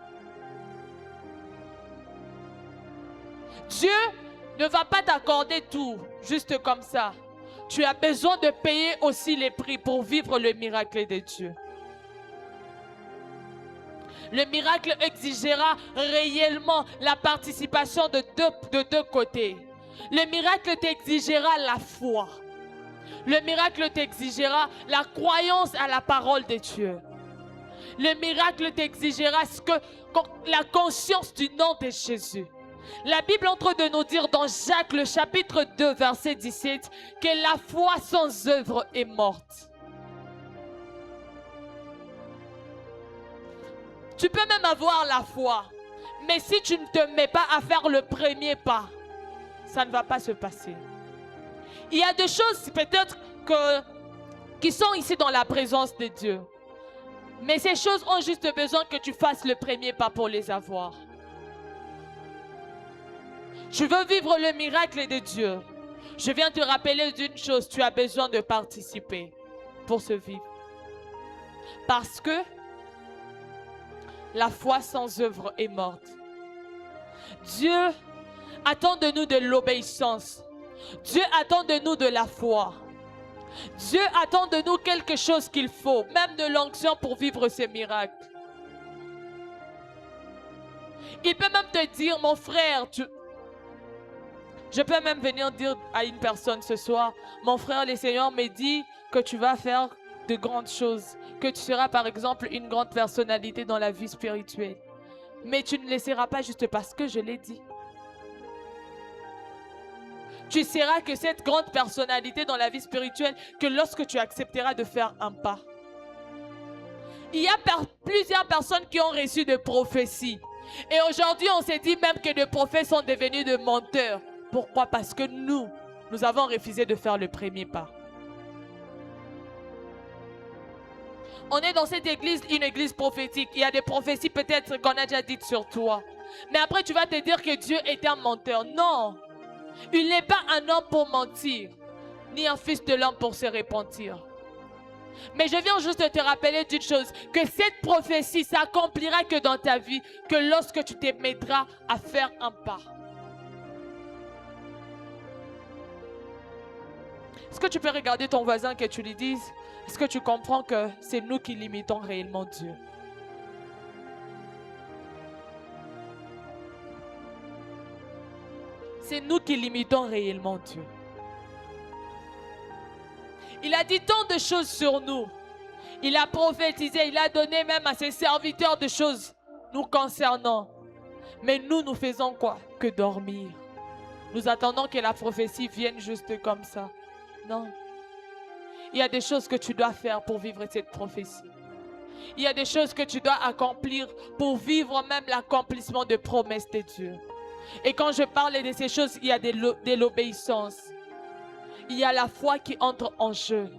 Dieu ne va pas t'accorder tout juste comme ça. Tu as besoin de payer aussi les prix pour vivre le miracle de Dieu. Le miracle exigera réellement la participation de deux côtés. Le miracle t'exigera la foi. Le miracle t'exigera la croyance à la parole de Dieu. Le miracle t'exigera la conscience du nom de Jésus. La Bible entre de nous dire dans Jacques le chapitre 2 verset 17 que la foi sans œuvre est morte. Tu peux même avoir la foi, mais si tu ne te mets pas à faire le premier pas, ça ne va pas se passer. Il y a des choses peut-être qui sont ici dans la présence de Dieu. Mais ces choses ont juste besoin que tu fasses le premier pas pour les avoir. Tu veux vivre le miracle de Dieu. Je viens te rappeler d'une chose, tu as besoin de participer pour ce vivre. Parce que la foi sans œuvre est morte. Dieu attend de nous de l'obéissance. Dieu attend de nous de la foi. Dieu attend de nous quelque chose qu'il faut, même de l'onction pour vivre ces miracles. Il peut même te dire, mon frère, je peux même venir dire à une personne ce soir, mon frère, le Seigneur me dit que tu vas faire de grandes choses, que tu seras par exemple une grande personnalité dans la vie spirituelle. Mais tu ne le seras pas juste parce que je l'ai dit. Tu seras que cette grande personnalité dans la vie spirituelle que lorsque tu accepteras de faire un pas. Il y a plusieurs personnes qui ont reçu des prophéties. Et aujourd'hui, on s'est dit même que des prophètes sont devenus des menteurs. Pourquoi? Parce que nous avons refusé de faire le premier pas. On est dans cette église, une église prophétique. Il y a des prophéties peut-être qu'on a déjà dites sur toi. Mais après, tu vas te dire que Dieu est un menteur. Non. Il n'est pas un homme pour mentir, ni un fils de l'homme pour se repentir. Mais je viens juste te rappeler d'une chose, que cette prophétie s'accomplira que dans ta vie, que lorsque tu te mettras à faire un pas. Est-ce que tu peux regarder ton voisin et que tu lui dises, est-ce que tu comprends que c'est nous qui limitons réellement Dieu? C'est nous qui limitons réellement Dieu. Il a dit tant de choses sur nous. Il a prophétisé, il a donné même à ses serviteurs de choses nous concernant. Mais nous faisons quoi? Que dormir. Nous attendons que la prophétie vienne juste comme ça. Non. Il y a des choses que tu dois faire pour vivre cette prophétie. Il y a des choses que tu dois accomplir pour vivre même l'accomplissement de promesses de Dieu. Et quand je parle de ces choses, il y a de l'obéissance. Il y a la foi qui entre en jeu.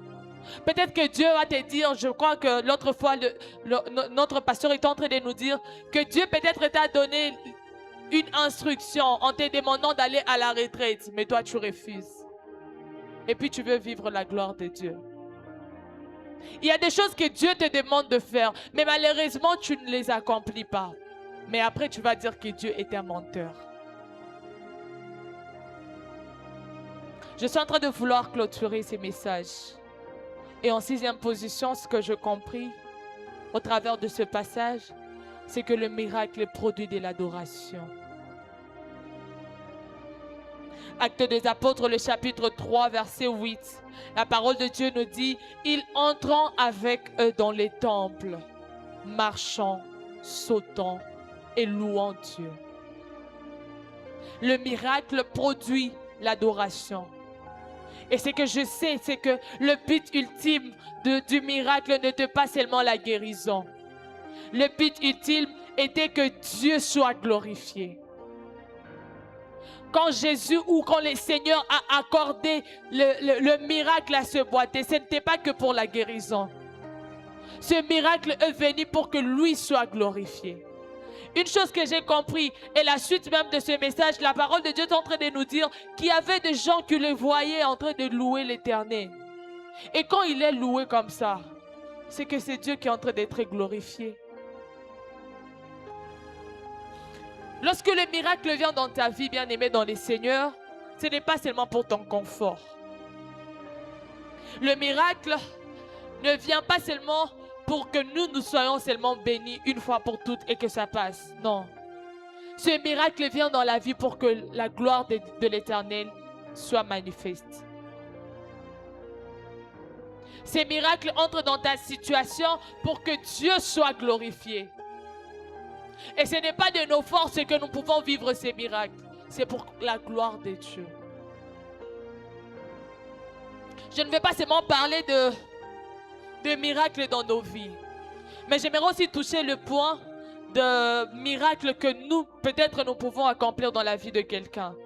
Peut-être que Dieu va te dire, je crois que l'autre fois, notre pasteur est en train de nous dire que Dieu peut-être t'a donné une instruction en te demandant d'aller à la retraite, mais toi tu refuses. Et puis tu veux vivre la gloire de Dieu. Il y a des choses que Dieu te demande de faire, mais malheureusement tu ne les accomplis pas. Mais après tu vas dire que Dieu est un menteur. Je suis en train de vouloir clôturer ces messages. Et en 6e position, ce que j'ai compris au travers de ce passage, c'est que le miracle produit de l'adoration. Actes des Apôtres, le chapitre 3, verset 8. La parole de Dieu nous dit, ils entrant avec eux dans les temples, marchant, sautant et louant Dieu. Le miracle produit l'adoration. Et ce que je sais, c'est que le but ultime du miracle n'était pas seulement la guérison. Le but ultime était que Dieu soit glorifié. Quand Jésus ou quand le Seigneur a accordé le miracle à ce boiteux, ce n'était pas que pour la guérison. Ce miracle est venu pour que lui soit glorifié. Une chose que j'ai compris, et la suite même de ce message, la parole de Dieu est en train de nous dire qu'il y avait des gens qui le voyaient en train de louer l'Éternel. Et quand il est loué comme ça, c'est que c'est Dieu qui est en train d'être glorifié. Lorsque le miracle vient dans ta vie, bien-aimé dans les Seigneurs, ce n'est pas seulement pour ton confort. Le miracle ne vient pas seulement pour que nous soyons seulement bénis une fois pour toutes et que ça passe. Non. Ce miracle vient dans la vie pour que la gloire de l'Éternel soit manifeste. Ces miracles entrent dans ta situation pour que Dieu soit glorifié. Et ce n'est pas de nos forces que nous pouvons vivre ces miracles. C'est pour la gloire de Dieu. Je ne vais pas seulement parler de miracles dans nos vies. Mais j'aimerais aussi toucher le point de miracles que nous, peut-être nous pouvons accomplir dans la vie de quelqu'un.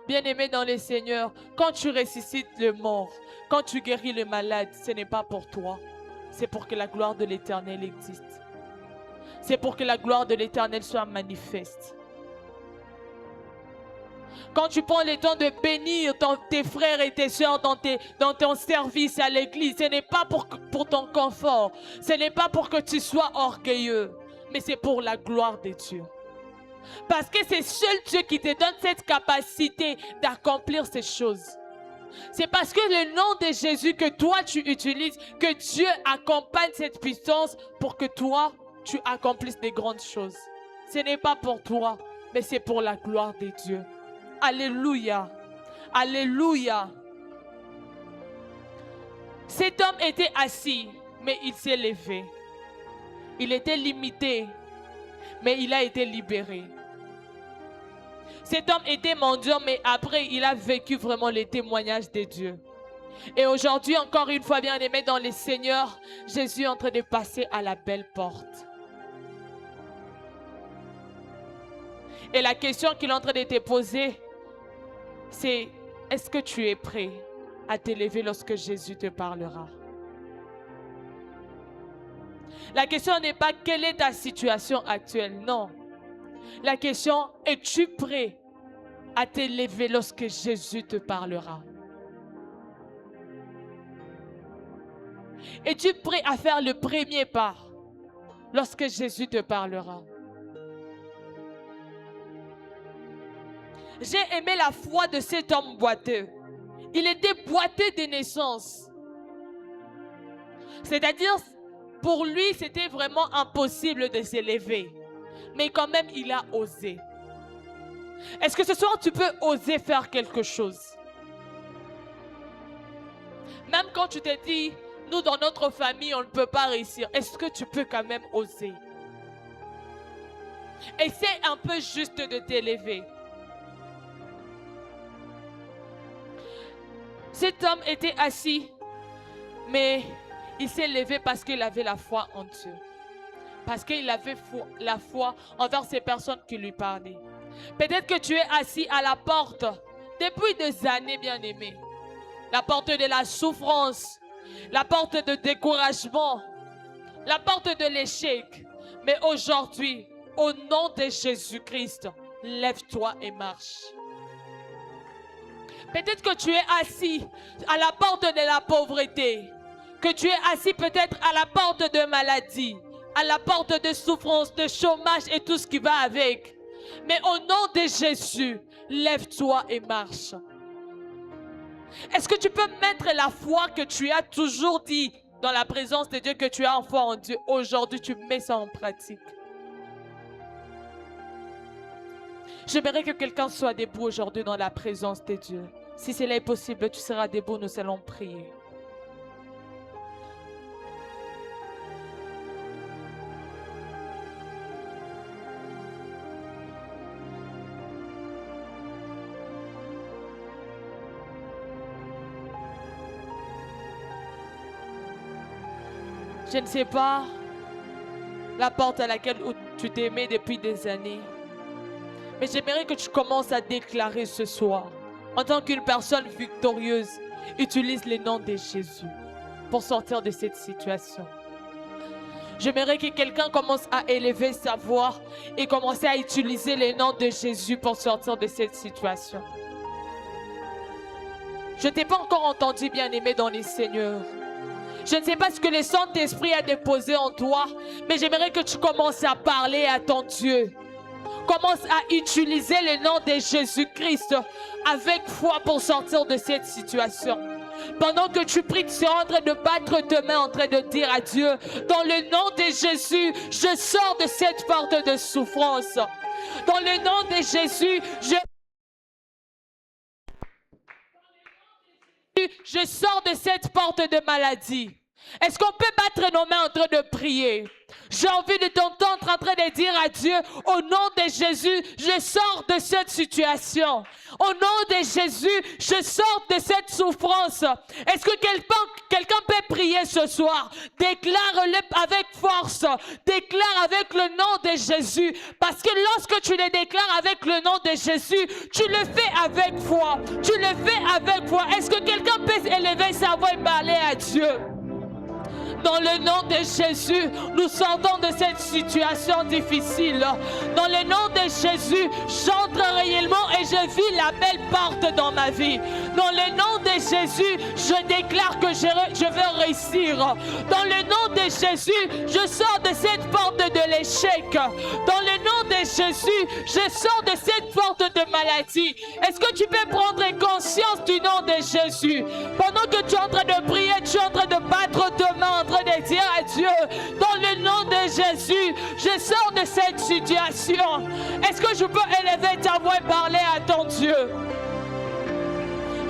Bien-aimé dans les Seigneurs, quand tu ressuscites le mort, quand tu guéris le malade, ce n'est pas pour toi. C'est pour que la gloire de l'Éternel existe. C'est pour que la gloire de l'Éternel soit manifeste. Quand tu prends le temps de bénir tes frères et tes soeurs dans ton service à l'église, ce n'est pas pour ton confort. Ce n'est pas pour que tu sois orgueilleux, mais c'est pour la gloire de Dieu. Parce que c'est seul Dieu qui te donne cette capacité d'accomplir ces choses. C'est parce que le nom de Jésus que toi tu utilises, que Dieu accompagne cette puissance pour que toi tu accomplisses des grandes choses. Ce n'est pas pour toi, mais c'est pour la gloire de Dieu. Alléluia. Alléluia. Cet homme était assis, mais il s'est levé. Il était limité, mais il a été libéré. Cet homme était mendiant, mais après, il a vécu vraiment les témoignages de Dieu. Et aujourd'hui, encore une fois, bien aimé dans les Seigneurs, Jésus est en train de passer à la belle porte. Et la question qu'il est en train de te poser, c'est: est-ce que tu es prêt à t'élever lorsque Jésus te parlera? La question n'est pas quelle est ta situation actuelle, non. La question, es-tu prêt à t'élever lorsque Jésus te parlera? Es-tu prêt à faire le premier pas lorsque Jésus te parlera? J'ai aimé la foi de cet homme boiteux. Il était boiteux de naissance. C'est-à-dire, pour lui, c'était vraiment impossible de s'élever. Mais quand même, il a osé. Est-ce que ce soir, tu peux oser faire quelque chose? Même quand tu te dis, nous, dans notre famille, on ne peut pas réussir. Est-ce que tu peux quand même oser? Essaie un peu juste de t'élever. Cet homme était assis, mais il s'est levé parce qu'il avait la foi en Dieu. Parce qu'il avait la foi envers ces personnes qui lui parlaient. Peut-être que tu es assis à la porte depuis des années, bien-aimé. La porte de la souffrance, la porte de découragement, la porte de l'échec. Mais aujourd'hui, au nom de Jésus-Christ, lève-toi et marche. Peut-être que tu es assis à la porte de la pauvreté, que tu es assis peut-être à la porte de maladie, à la porte de souffrance, de chômage et tout ce qui va avec. Mais au nom de Jésus, lève-toi et marche. Est-ce que tu peux mettre la foi que tu as toujours dit dans la présence de Dieu, que tu as en foi en Dieu? Aujourd'hui, tu mets ça en pratique. J'aimerais que quelqu'un soit debout aujourd'hui dans la présence de Dieu. Si cela est possible, tu seras debout, nous allons prier. Je ne sais pas la porte à laquelle tu t'aimais depuis des années. Mais j'aimerais que tu commences à déclarer ce soir, en tant qu'une personne victorieuse, utilise le nom de Jésus pour sortir de cette situation. J'aimerais que quelqu'un commence à élever sa voix et commencer à utiliser le nom de Jésus pour sortir de cette situation. Je ne t'ai pas encore entendu, bien-aimé dans les Seigneurs. Je ne sais pas ce que le Saint-Esprit a déposé en toi, mais j'aimerais que tu commences à parler à ton Dieu. Commence à utiliser le nom de Jésus-Christ avec foi pour sortir de cette situation. Pendant que tu pries, tu es en train de battre tes mains, en train de dire à Dieu, dans le nom de Jésus, je sors de cette porte de souffrance. Dans le nom de Jésus, je sors de cette porte de maladie. Est-ce qu'on peut battre nos mains en train de prier? J'ai envie de t'entendre en train de dire à Dieu, au nom de Jésus, je sors de cette situation. Au nom de Jésus, je sors de cette souffrance. Est-ce que quelqu'un peut prier ce soir? Déclare-le avec force. Déclare avec le nom de Jésus. Parce que lorsque tu le déclares avec le nom de Jésus, tu le fais avec foi. Tu le fais avec foi. Est-ce que quelqu'un peut élever sa voix et parler à Dieu? Dans le nom de Jésus, nous sortons de cette situation difficile. Dans le nom de Jésus, j'entre réellement et je vis la belle porte dans ma vie. Dans le nom de Jésus, je déclare que je veux réussir. Dans le nom de Jésus, je sors de cette porte de l'échec. Dans le nom de Jésus, je sors de cette porte de maladie. Est-ce que tu peux prendre conscience du nom de Jésus? Pendant que tu es en train de prier, tu es en train de battre tes mains, de dire à Dieu, dans le nom de Jésus, je sors de cette situation. Est-ce que je peux élever ta voix et parler à ton Dieu?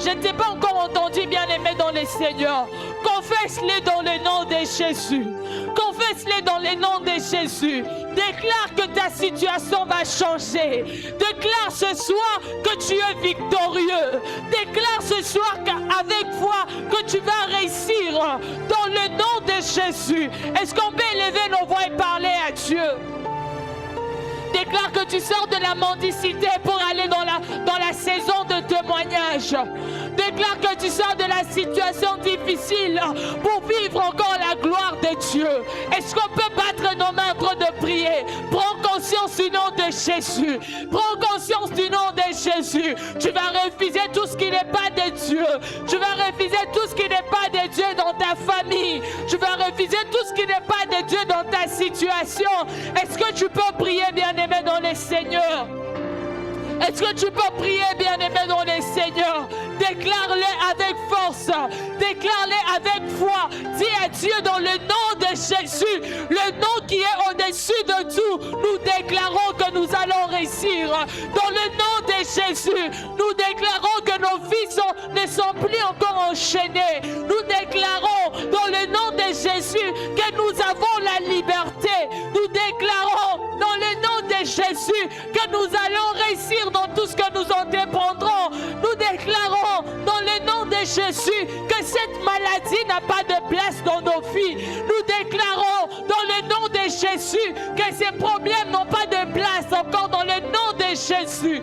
Je ne t'ai pas encore entendu, bien-aimé dans le Seigneur. Confesse-les dans le nom de Jésus. Confesse-les dans le nom de Jésus. Déclare que ta situation va changer. Déclare ce soir que tu es victorieux. Déclare ce soir qu'avec foi que tu vas réussir dans le nom de Jésus. Est-ce qu'on peut élever nos voix et parler à Dieu? Déclare que tu sors de la mendicité pour aller dans la saison de témoignage. Déclare que tu sors de la situation difficile pour vivre encore la gloire de Dieu. Est-ce qu'on peut battre nos mains en train de prier? Prends conscience du nom de Jésus. Prends conscience du nom de Jésus. Tu vas refuser tout ce qui n'est pas de Dieu. Tu vas refuser tout ce qui n'est pas de Dieu dans ta famille. Tu vas refuser tout ce qui n'est pas de Dieu dans ta situation. Est-ce que tu peux prier, bien-aimé, dans le Seigneur? Est-ce que tu peux prier, bien-aimé, dans le Seigneur? Déclare-le avec force. Déclare-le avec foi. Dis à Dieu dans le nom de Jésus, le nom qui est au-dessus de tout. Nous déclarons que nous allons réussir. Dans le nom de Jésus, nous déclarons que nos vies ne sont plus encore enchaînées. Nous déclarons dans le nom de Jésus que nous avons la liberté. Nous déclarons dans le nom de Jésus que nous allons réussir dans tout ce que nous entreprendrons. Nous déclarons dans le nom de Jésus que cette maladie n'a pas de place dans nos vies. Nous déclarons dans le nom de Jésus que ces problèmes n'ont pas de place encore dans le nom de Jésus.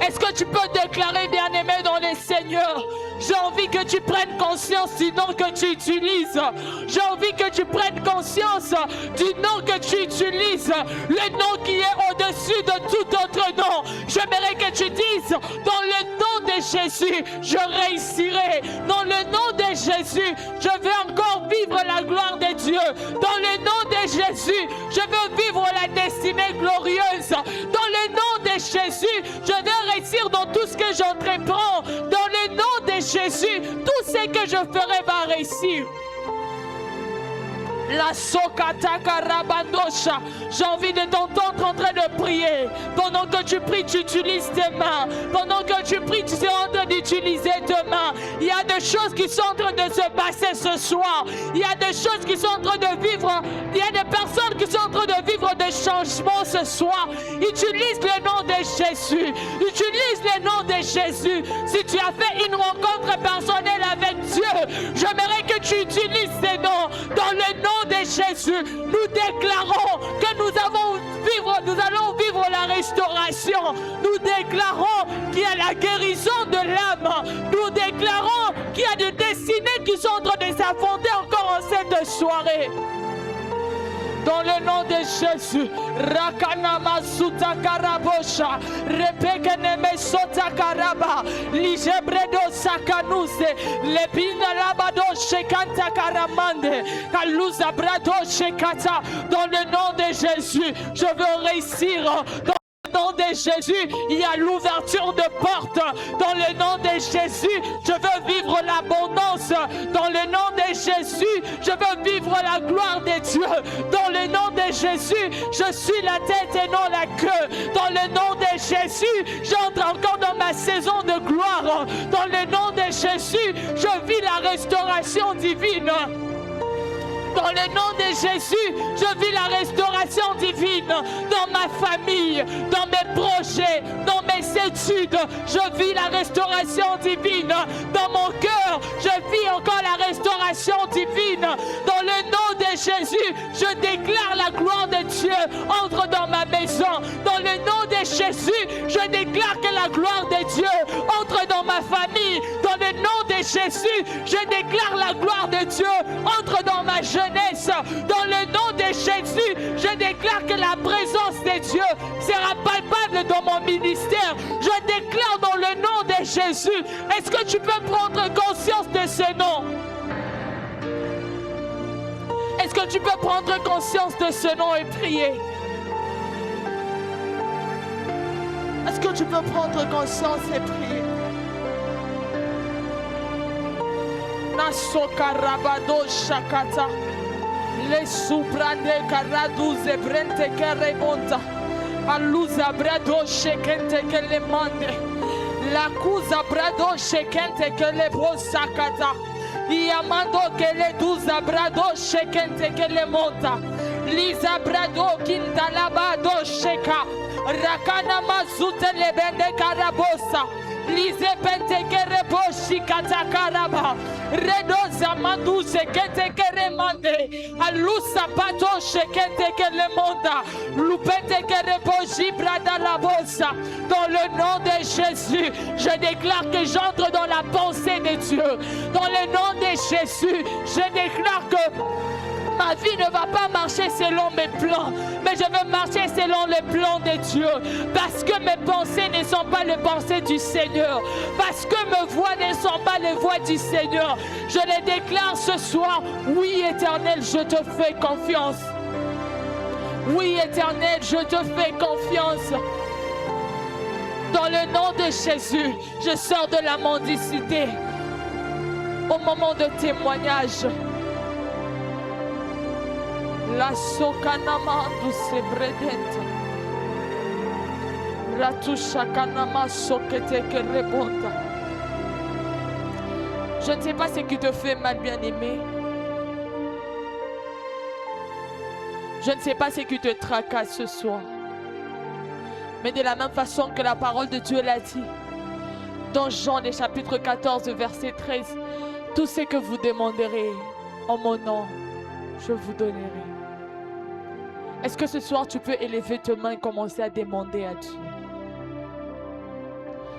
Est-ce que tu peux déclarer, bien-aimé dans le Seigneur? J'ai envie que tu prennes conscience du nom que tu utilises. J'ai envie que tu prennes conscience du nom que tu utilises. Le nom qui est au-dessus de tout autre nom. J'aimerais que tu dises, dans le nom de Jésus, je réussirai. Dans le nom de Jésus, je vais encore vivre la gloire de Dieu. Dans le nom de Jésus, je veux vivre la destinée glorieuse. Dans le nom de Jésus, je vais réussir dans tout ce que j'entreprends. Dans le nom de Jésus, tout ce que je ferai va réussir. La sokataka rabandosha. J'ai envie de t'entendre en train de prier. Pendant que tu pries, tu utilises tes mains. Pendant que tu pries, tu es en train d'utiliser tes mains. Il y a des choses qui sont en train de se passer ce soir. Il y a des choses qui sont en train de vivre. Il y a des personnes qui sont en train de vivre des changements ce soir. Utilise le nom de Jésus. Utilise le nom de Jésus. Si tu as fait une rencontre personnelle avec Dieu, j'aimerais que tu utilises ces noms. Dans le nom de Jésus, nous déclarons que nous allons vivre la restauration. Nous déclarons qu'il y a la guérison de l'âme. Nous déclarons qu'il y a des destinées qui sont en train de s'affronter encore en cette soirée. Dans le nom de Jésus, Rakanama Sutakarabosha, Repekeneme Sotakaraba, Ligebredo Sakanuse, Lepina Labado Shekanta Karamande, Kaluza Brado Shekata. Dans le nom de Jésus, je veux réussir. Dans le nom de Jésus, il y a l'ouverture de portes. Dans le nom de Jésus, je veux vivre l'abondance. Dans le nom de Jésus, je veux vivre la gloire de Dieu. Dans le nom de Jésus, je suis la tête et non la queue. Dans le nom de Jésus, j'entre encore dans ma saison de gloire. Dans le nom de Jésus, je vis la restauration divine. Dans le nom de Jésus, je vis la restauration divine dans ma famille, dans mes projets, dans mes études. Je vis la restauration divine dans mon cœur. Je vis encore la restauration divine. Dans le nom de Jésus, je déclare la gloire de Dieu entre dans ma maison. Dans le nom de Jésus, je déclare que la gloire de Dieu entre dans ma famille. Dans le nom de Jésus, je déclare la gloire de Dieu entre dans ma jeunesse. Dans le nom de Jésus, je déclare que la présence de Dieu sera palpable dans mon ministère. Je déclare dans le nom de Jésus. Est-ce que tu peux prendre conscience de ce nom? Est-ce que tu peux prendre conscience de ce nom et prier? Est-ce que tu peux prendre conscience et prier? Nasokarabado Shakata. Les soubrande karaduze brente keremonta. Aluza brado shekente que le mande. La cuza brado shekente que le bosakata. Yamando que le duza brado shekente que le monta. Lisa brado kintalabado sheka. Rakana mazute le bende karabosa. Lise pente kere boshi katakaraba. Redoza mandu sekete kere mande. Alusa pato shekete kere monda. Lupete kere boshi brada la bossa. Dans le nom de Jésus, je déclare que j'entre dans la pensée de Dieu. Dans le nom de Jésus, je déclare que ma vie ne va pas marcher selon mes plans, mais je veux marcher selon les plans de Dieu. Parce que mes pensées ne sont pas les pensées du Seigneur. Parce que mes voix ne sont pas les voix du Seigneur. Je les déclare ce soir. Oui, Éternel, je te fais confiance. Oui, Éternel, je te fais confiance. Dans le nom de Jésus, je sors de la mendicité. Au moment de témoignage, la sokanama douce bredente. Ratusha kanama sokete que rebonta. Je ne sais pas ce qui te fait mal, bien-aimé. Je ne sais pas ce qui te tracasse ce soir. Mais de la même façon que la parole de Dieu l'a dit, dans Jean, le chapitre 14, verset 13, tout ce que vous demanderez en mon nom, je vous donnerai. Est-ce que ce soir tu peux élever tes mains et commencer à demander à Dieu?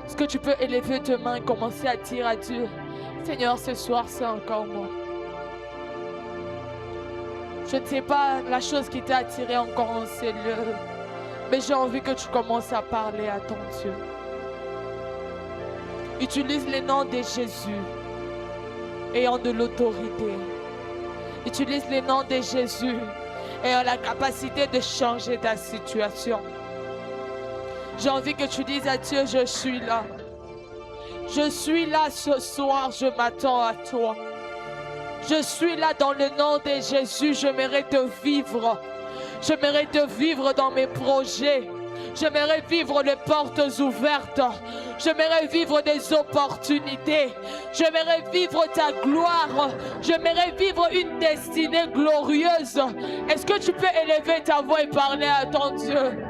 Est-ce que tu peux élever tes mains et commencer à dire à Dieu, Seigneur, ce soir c'est encore moi. Je ne sais pas la chose qui t'a attiré encore en ces lieux, mais j'ai envie que tu commences à parler à ton Dieu. Utilise le nom de Jésus, ayant de l'autorité. Utilise le nom de Jésus, ayant la capacité de changer ta situation. J'ai envie que tu dises à Dieu, je suis là. Je suis là ce soir, je m'attends à toi. Je suis là dans le nom de Jésus. J'aimerais te vivre. J'aimerais te vivre dans mes projets. J'aimerais vivre les portes ouvertes. J'aimerais vivre des opportunités. J'aimerais vivre ta gloire. J'aimerais vivre une destinée glorieuse. Est-ce que tu peux élever ta voix et parler à ton Dieu?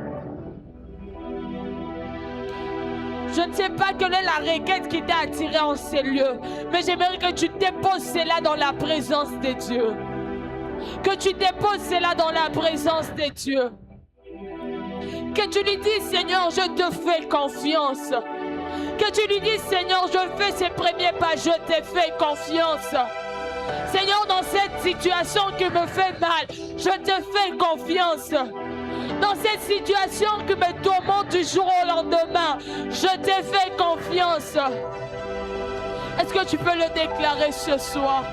Je ne sais pas quelle est la requête qui t'a attiré en ces lieux, mais j'aimerais que tu déposes cela dans la présence de Dieu. Que tu déposes cela dans la présence de Dieu. Que tu lui dises, Seigneur, je te fais confiance. Que tu lui dises, Seigneur, je fais ces premiers pas, je te fais confiance. Seigneur, dans cette situation qui me fait mal, je te fais confiance. Dans cette situation qui me tourmente du jour au lendemain, je te fais confiance. Est-ce que tu peux le déclarer ce soir?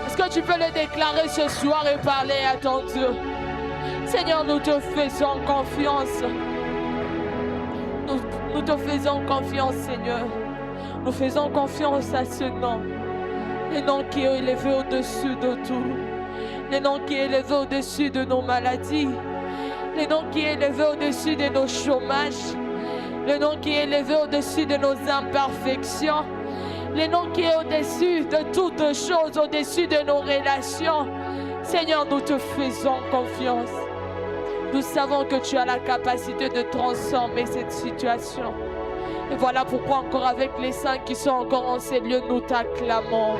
Est-ce que tu peux le déclarer ce soir et parler à ton Dieu? Seigneur, nous te faisons confiance. Nous te faisons confiance, Seigneur. Nous faisons confiance à ce nom. Le nom qui est élevé au-dessus de tout. Le nom qui est élevé au-dessus de nos maladies. Le nom qui est élevé au-dessus de nos chômages. Le nom qui est élevé au-dessus de nos imperfections. Le nom qui est au-dessus de toutes choses, au-dessus de nos relations. Seigneur, nous te faisons confiance. Nous savons que tu as la capacité de transformer cette situation. Et voilà pourquoi encore avec les saints qui sont encore en ces lieux, nous t'acclamons.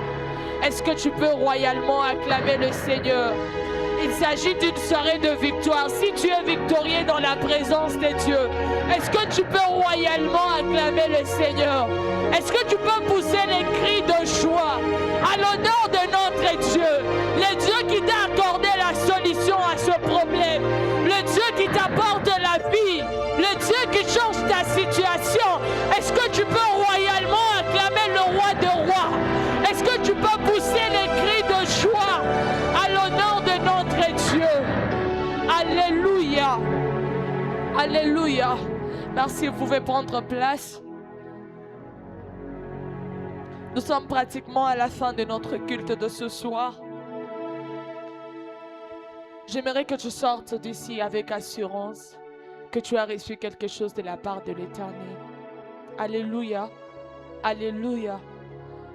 Est-ce que tu peux royalement acclamer le Seigneur? Il s'agit d'une soirée de victoire. Si tu es victorieux dans la présence de Dieu, est-ce que tu peux royalement acclamer le Seigneur? Est-ce que tu peux pousser les cris de joie à l'honneur de notre Dieu? Le Dieu qui t'a accordé la solution à ce problème. Le Dieu qui t'apporte la vie. Le Dieu qui change ta situation. Est-ce que tu peux royalement acclamer le roi des rois? Est-ce que tu peux pousser les cris de joie à l'honneur de notre Dieu? Alléluia. Alléluia. Merci, vous pouvez prendre place. Nous sommes pratiquement à la fin de notre culte de ce soir. J'aimerais que tu sortes d'ici avec assurance que tu as reçu quelque chose de la part de l'Éternel. Alléluia. Alléluia.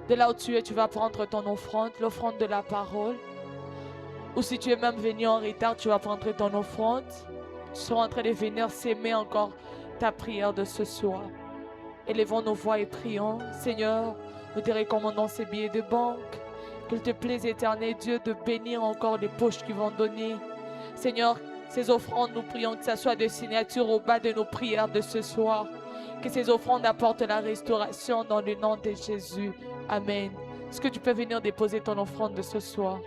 De là où tu es, tu vas prendre ton offrande, l'offrande de la parole. Ou si tu es même venu en retard, tu vas prendre ton offrande. Tu seras en train de venir s'aimer encore ta prière de ce soir. Élevons nos voix et prions. Seigneur, nous te recommandons ces billets de banque. Qu'il te plaise, éternel Dieu, de bénir encore les poches qui vont donner. Seigneur, ces offrandes, nous prions que ça soit des signatures au bas de nos prières de ce soir. Que ces offrandes apportent la restauration dans le nom de Jésus. Amen. Est-ce que tu peux venir déposer ton offrande de ce soir?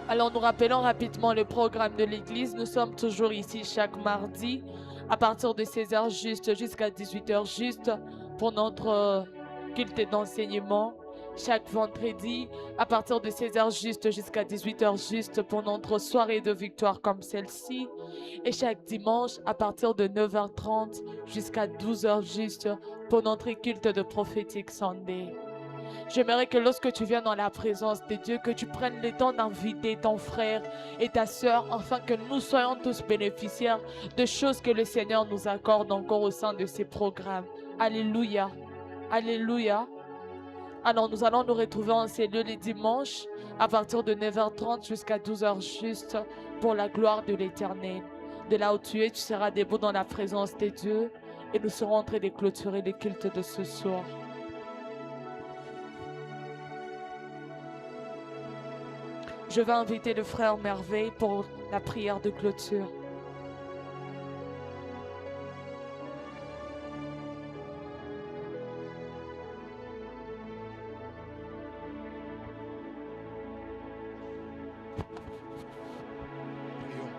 Alors nous rappelons rapidement le programme de l'église. Nous sommes toujours ici chaque mardi à partir de 16h juste jusqu'à 18h juste pour notre culte d'enseignement. Chaque vendredi à partir de 16h juste jusqu'à 18h juste pour notre soirée de victoire comme celle-ci. Et chaque dimanche à partir de 9h30 jusqu'à 12h juste pour notre culte de prophétique Sunday. J'aimerais que lorsque tu viens dans la présence de Dieu, que tu prennes le temps d'inviter ton frère et ta sœur, afin que nous soyons tous bénéficiaires de choses que le Seigneur nous accorde encore au sein de ces programmes. Alléluia. Alléluia. Alors nous allons nous retrouver en ces lieux les dimanches à partir de 9h30 jusqu'à 12h juste pour la gloire de l'Éternel. De là où tu es, tu seras debout dans la présence de Dieu et nous serons en train de clôturer le culte de ce soir. Je vais inviter le frère Merveille pour la prière de clôture. Prions.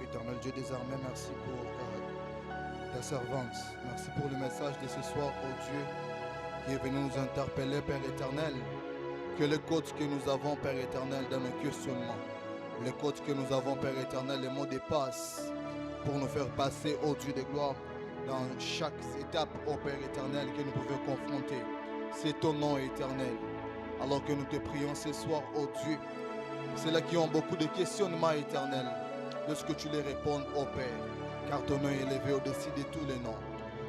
Éternel Dieu des armées, merci pour ta servante. Merci pour le message de ce soir, oh Dieu. qui est venu nous interpeller, Père éternel. Que les côtes que nous avons, Père éternel, dans nos questionnements, les côtes que nous avons, Père éternel, les mots dépassent pour nous faire passer au Dieu de gloire dans chaque étape, ô Père éternel, que nous pouvons confronter. C'est ton nom éternel. Alors que nous te prions ce soir, ô Dieu, ceux-là qui ont beaucoup de questionnements éternels, lorsque tu les réponds, ô Père, car ton nom est élevé au-dessus de tous les noms.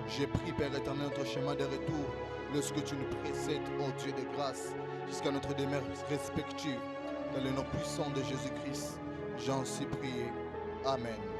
J'ai pris, Père éternel, notre chemin de retour, lorsque tu nous précèdes, ô Dieu de grâce, jusqu'à notre demeure respective, dans le nom puissant de Jésus-Christ. J'en suis prié. Amen.